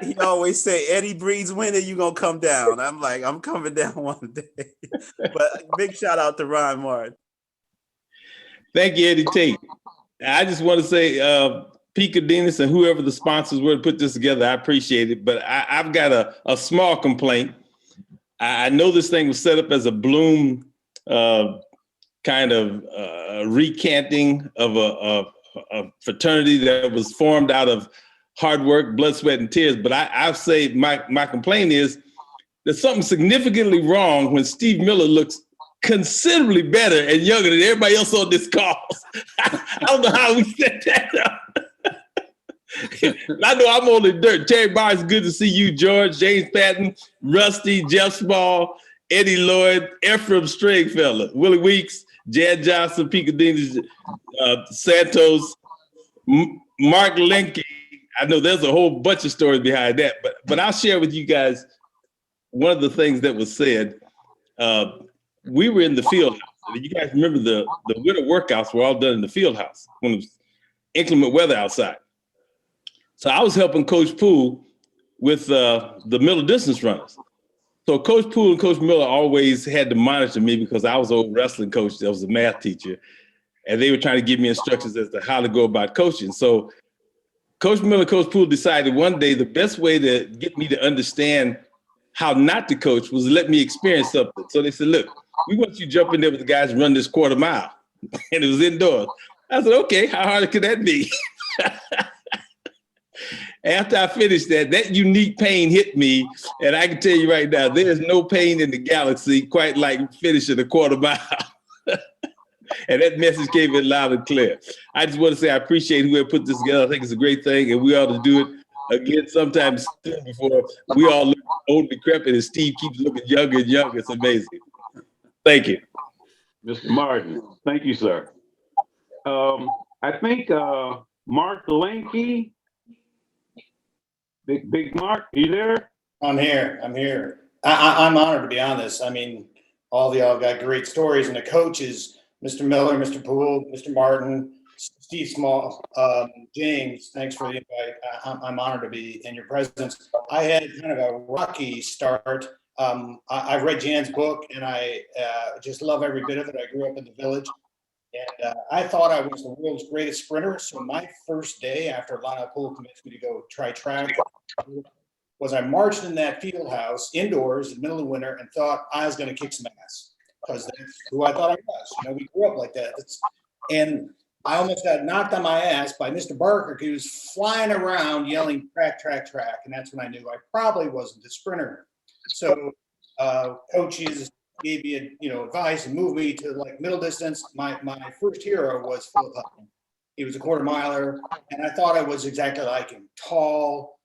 He always say, Eddie Breed's winning, you gonna come down. I'm like, I'm coming down one day. But big shout out to Ron Martin. thank you, Eddie Tate. I just want to say, Pete Cadenas and whoever the sponsors were to put this together, I appreciate it. But I've got a small complaint. I know this thing was set up as a Bloom kind of recanting of a fraternity that was formed out of hard work, blood, sweat, and tears. But I've said my complaint is there's something significantly wrong when Steve Miller looks considerably better and younger than everybody else on this call. I don't know how we set that up. I know I'm only dirt. Terry Bauer, it's good to see you, George, James Patton, Rusty, Jeff Small, Eddie Lloyd, Efren Stringfellow, Willie Weeks, Jad Johnson, Pete Cadenas, Santos, Mark Lenke. I know there's a whole bunch of stories behind that, but I'll share with you guys one of the things that was said. We were in the field house. You guys remember the winter workouts were all done in the field house when it was inclement weather outside. So I was helping Coach Poole with the middle distance runners. So Coach Poole and Coach Miller always had to monitor me because I was an old wrestling coach. I was a math teacher. And they were trying to give me instructions as to how to go about coaching. So Coach Miller, Coach Poole decided one day the best way to get me to understand how not to coach was to let me experience something. So they said, look, we want you to jump in there with the guys and run this quarter mile. And it was indoors. I said, okay, how hard could that be? After I finished that unique pain hit me. And I can tell you right now, there's no pain in the galaxy quite like finishing a quarter mile. And that message came in loud and clear. I just want to say I appreciate whoever put this together. I think it's a great thing, and we ought to do it again sometime soon before we all look old and decrepit and Steve keeps looking younger and younger. It's amazing. Thank you. Mr. Martin, thank you, sir. I think Mark Lenke, Big Mark, you there? I'm here. I'm honored to be on this. I mean, all of y'all got great stories, and the coaches, Mr. Miller, Mr. Poole, Mr. Martin, Steve Small, James, thanks for the invite. I'm honored to be in your presence. I had kind of a rocky start. I've read Jan's book, and I just love every bit of it. I grew up in the village, and I thought I was the world's greatest sprinter. So my first day after Lonnell Poole convinced me to go try track was I marched in that field house indoors in the middle of winter and thought I was going to kick some ass because that's who I thought I was. You know, we grew up like that. And I almost got knocked on my ass by Mr. Barker. He was flying around yelling, track, track, track. And that's when I knew I probably wasn't a sprinter. So coaches gave me, advice and moved me to like middle distance. My first hero was Philip Hutton. He was a quarter miler, and I thought I was exactly like him. Tall,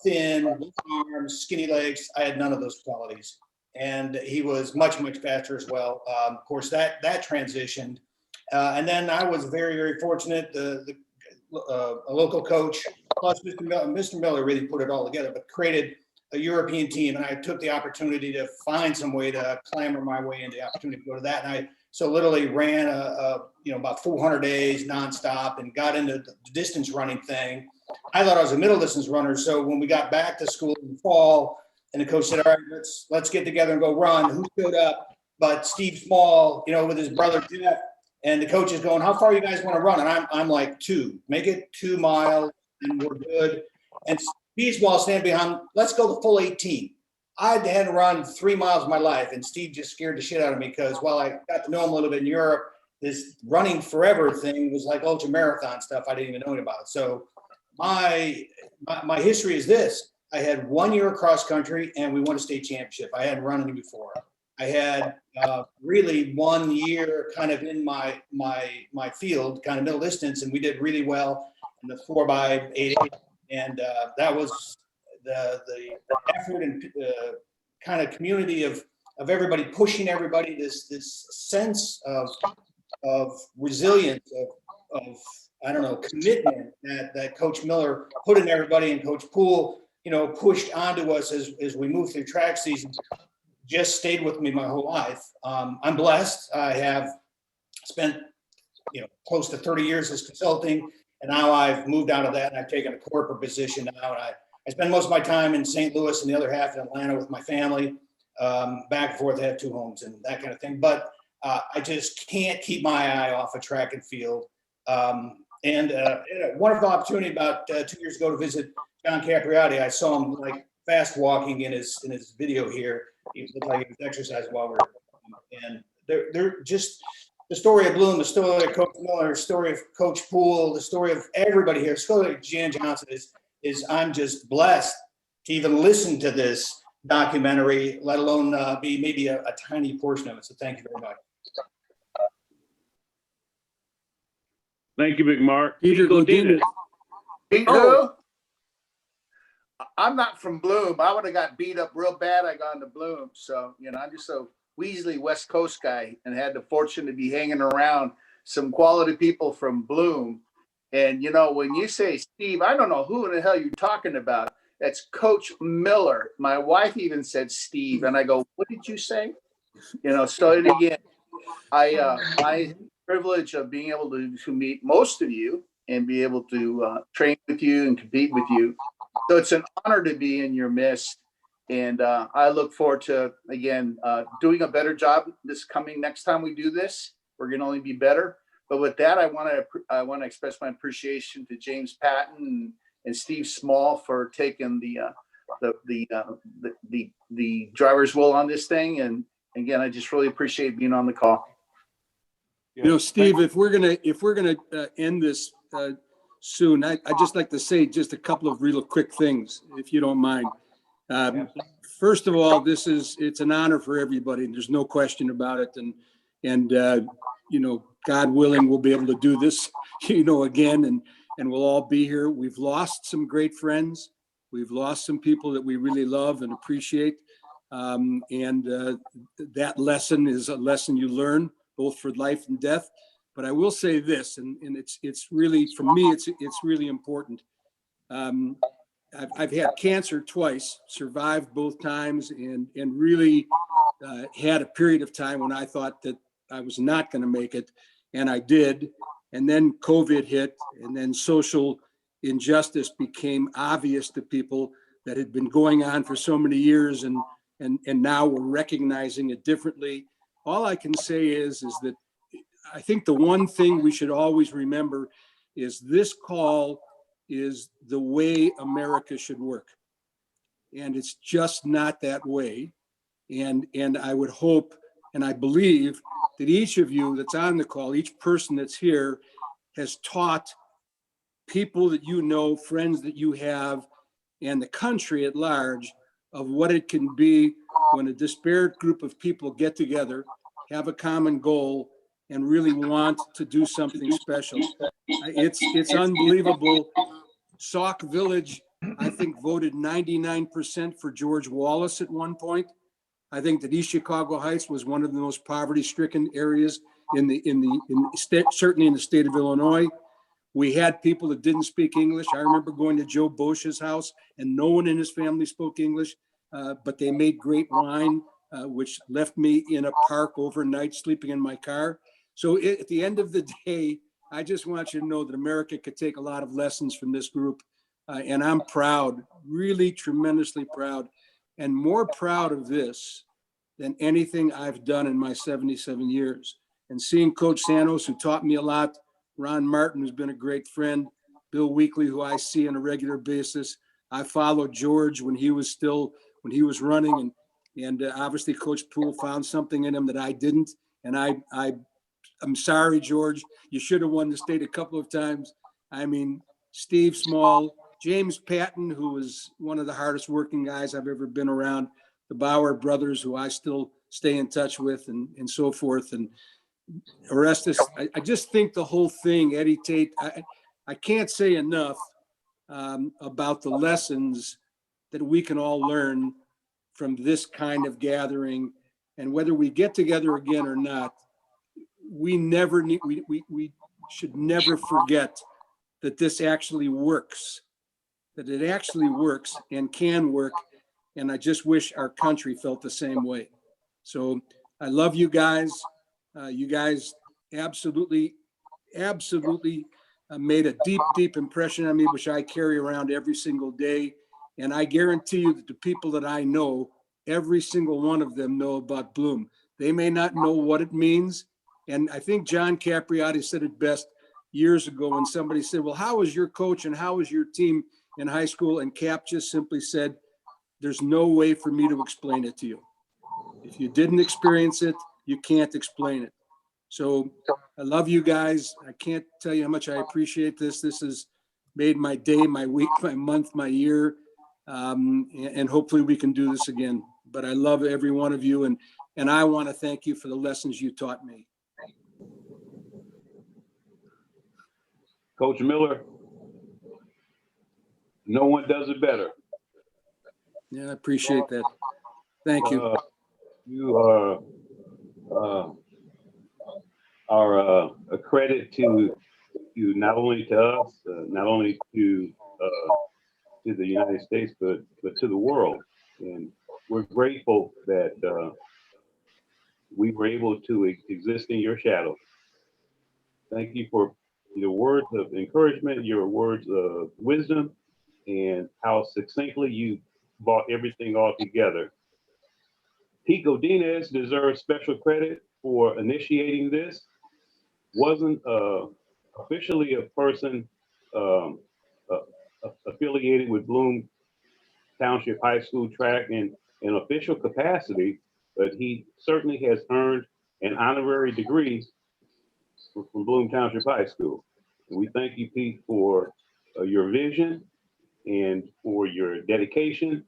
thin, weak arms, skinny legs. I had none of those qualities. And he was much, much faster as well. Of course, that transitioned. And then I was very, very fortunate. A local coach, plus Mr. Miller really put it all together, but created a European team. And I took the opportunity to find some way to clamber my way into the opportunity to go to that. And I literally ran about 400 days nonstop and got into the distance running thing. I thought I was a middle distance runner. So when we got back to school in the fall, and the coach said, all right, let's get together and go run. Who showed up? But Steve Small, with his brother Jeff. And the coach is going, how far you guys want to run? And I'm like, 2. Make it 2 miles, and we're good. And Steve Small standing behind, let's go the full 18. I hadn't run 3 miles of my life, and Steve just scared the shit out of me because while I got to know him a little bit in Europe, this running forever thing was like ultra marathon stuff I didn't even know about. So my history is this. I had 1 year across country, and we won a state championship. I hadn't run any before. I had really 1 year kind of in my field, kind of middle distance, and we did really well in the 4x8, and that was the effort and kind of community of everybody pushing everybody, this sense of resilience, of I don't know, commitment that Coach Miller put in everybody, and Coach Poole, pushed onto us as we moved through track season. Just stayed with me my whole life. I'm blessed. I have spent, close to 30 years as consulting, and now I've moved out of that and I've taken a corporate position now. And I spend most of my time in St. Louis and the other half in Atlanta with my family, back and forth. I have 2 homes and that kind of thing. But I just can't keep my eye off of track and field. And a wonderful opportunity about 2 years ago to visit John Capriotti. I saw him like fast walking in his video here. He looked like he was exercising while we were, and they're just the story of Bloom, the story of Coach Miller, the story of Coach Poole, the story of everybody here, the story of Jan Johnson is I'm just blessed to even listen to this documentary, let alone be maybe a tiny portion of it. So thank you very much. Thank you, Big Mark. Peter Godinez. Who? I'm not from Bloom. I would have got beat up real bad. I got into Bloom. So, I'm just a Weasley West Coast guy and had the fortune to be hanging around some quality people from Bloom. And, when you say Steve, I don't know who in the hell you're talking about. That's Coach Miller. My wife even said Steve. And I go, what did you say? So again, my privilege of being able to meet most of you and be able to train with you and compete with you. So it's an honor to be in your midst. And I look forward to, again, doing a better job next time we do this. We're going to only be better. But with that, I want to express my appreciation to James Patton and Steve Small for taking the driver's wheel on this thing. And again, I just really appreciate being on the call. Steve, if we're gonna end this soon, I'd just like to say just a couple of real quick things, if you don't mind. First of all, it's an honor for everybody. There's no question about it. And God willing, we'll be able to do this, again, and we'll all be here. We've lost some great friends. We've lost some people that we really love and appreciate. That lesson is a lesson you learn both for life and death. But I will say this, and it's really, for me, it's really important. I've had cancer twice, survived both times, and really had a period of time when I thought that I was not going to make it, and I did. And then COVID hit, and then social injustice became obvious to people that had been going on for so many years, and now we're recognizing it differently. All I can say is that I think the one thing we should always remember is this call is the way America should work. And it's just not that way. And I would hope, and I believe that each of you that's on the call, each person that's here has taught people that friends that you have, and the country at large of what it can be when a disparate group of people get together, have a common goal, and really want to do something special. It's unbelievable. Sauk Village, I think, voted 99% for George Wallace at one point. I think that East Chicago Heights was one of the most poverty-stricken areas certainly in the state of Illinois. We had people that didn't speak English. I remember going to Joe Bosch's house, and no one in his family spoke English, but they made great wine, which left me in a park overnight, sleeping in my car. So at the end of the day, I just want you to know that America could take a lot of lessons from this group. And I'm proud, really tremendously proud, and more proud of this than anything I've done in my 77 years. And seeing Coach Santos, who taught me a lot, Ron Martin, who's been a great friend, Bill Weekly, who I see on a regular basis. I followed George when he was running, and obviously Coach Poole found something in him that I didn't. And I'm sorry, George, you should have won the state a couple of times. I mean, Steve Small, James Patton, who was one of the hardest working guys I've ever been around, the Bauer brothers, who I still stay in touch with and so forth. And Orestes, I just think the whole thing, Eddie, Tate, I can't say enough about the lessons that we can all learn from this kind of gathering. And whether we get together again or not, we should never forget that this actually works, that it actually works and can work. And I just wish our country felt the same way. So I love you guys. You guys absolutely made a deep impression on me, which I carry around every single day. And I guarantee you that the people that I know, every single one of them know about Bloom. They may not know what it means. And I think John Capriotti said it best years ago when somebody said, well, how was your coach and how was your team in high school? And Cap just simply said, there's no way for me to explain it to you. If you didn't experience it, you can't explain it. So I love you guys. I can't tell you how much I appreciate this. This has made my day, my week, my month, my year. And hopefully we can do this again. But I love every one of you. And I want to thank you for the lessons you taught me. Coach Miller, no one does it better. Yeah, I appreciate that. Thank you. You are a credit to not only to us, not only to the United States, but to the world. And we're grateful that we were able to exist in your shadow. Thank you for your words of encouragement, your words of wisdom, and how succinctly you brought everything all together. Pete Godinez deserves special credit for initiating this. Wasn't officially a person affiliated with Bloom Township High School track in an official capacity, but he certainly has earned an honorary degree from Bloom Township High School. And we thank you, Pete, for your vision and for your dedication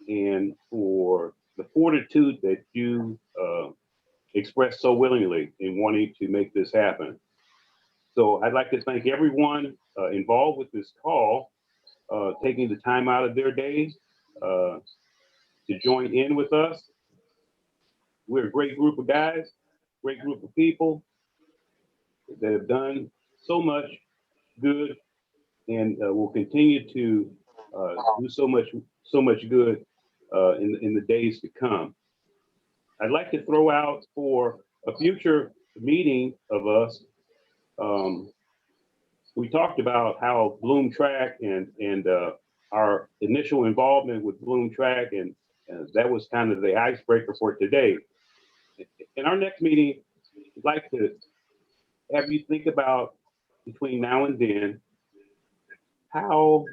and for the fortitude that you expressed so willingly in wanting to make this happen. So I'd like to thank everyone involved with this call, taking the time out of their day to join in with us. We're a great group of guys, great group of people that have done so much good and will continue to do so much good in the days to come. I'd like to throw out for a future meeting of us. We talked about how Bloom Track and our initial involvement with Bloom Track, and that was kind of the icebreaker for today. In our next meeting, I'd like to have you think about between now and then how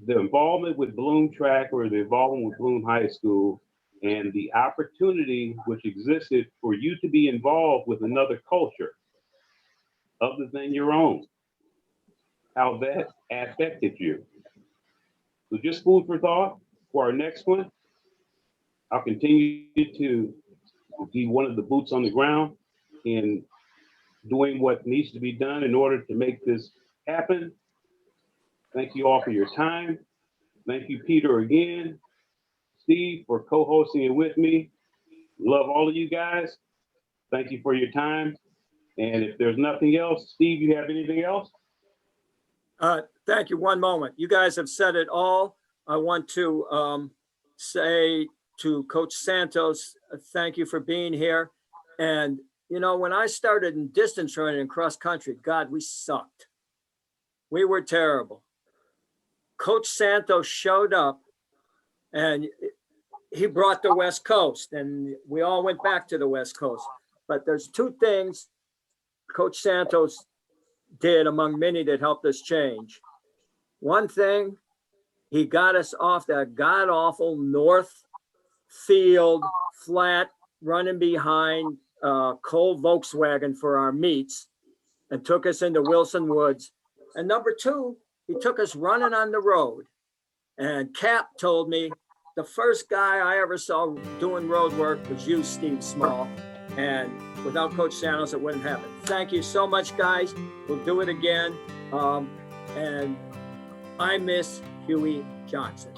the involvement with Bloom Track or the involvement with Bloom High School and the opportunity which existed for you to be involved with another culture other than your own, how that affected you. So just food for thought for our next one. I'll continue to be one of the boots on the ground in doing what needs to be done in order to make this happen. Thank you all for your time. Thank you, Peter, again. Steve, for co-hosting it with me. Love all of you guys. Thank you for your time. And if there's nothing else, Steve, you have anything else? Thank you. One moment. You guys have said it all. I want to say to Coach Santos, thank you for being here. And, you know, when I started in distance running and cross country, God, we sucked. We were terrible. Coach Santos showed up and he brought the West Coast, and we all went back to the West Coast. But there's two things Coach Santos did among many that helped us change. One thing, he got us off that god-awful north field, flat, running behind Cole Volkswagen for our meets and took us into Wilson Woods. And number two, he took us running on the road. And Cap told me, the first guy I ever saw doing road work was you, Steve Small. And without Coach Santos, it wouldn't happen. Thank you so much, guys. We'll do it again. And I miss Huey Johnson.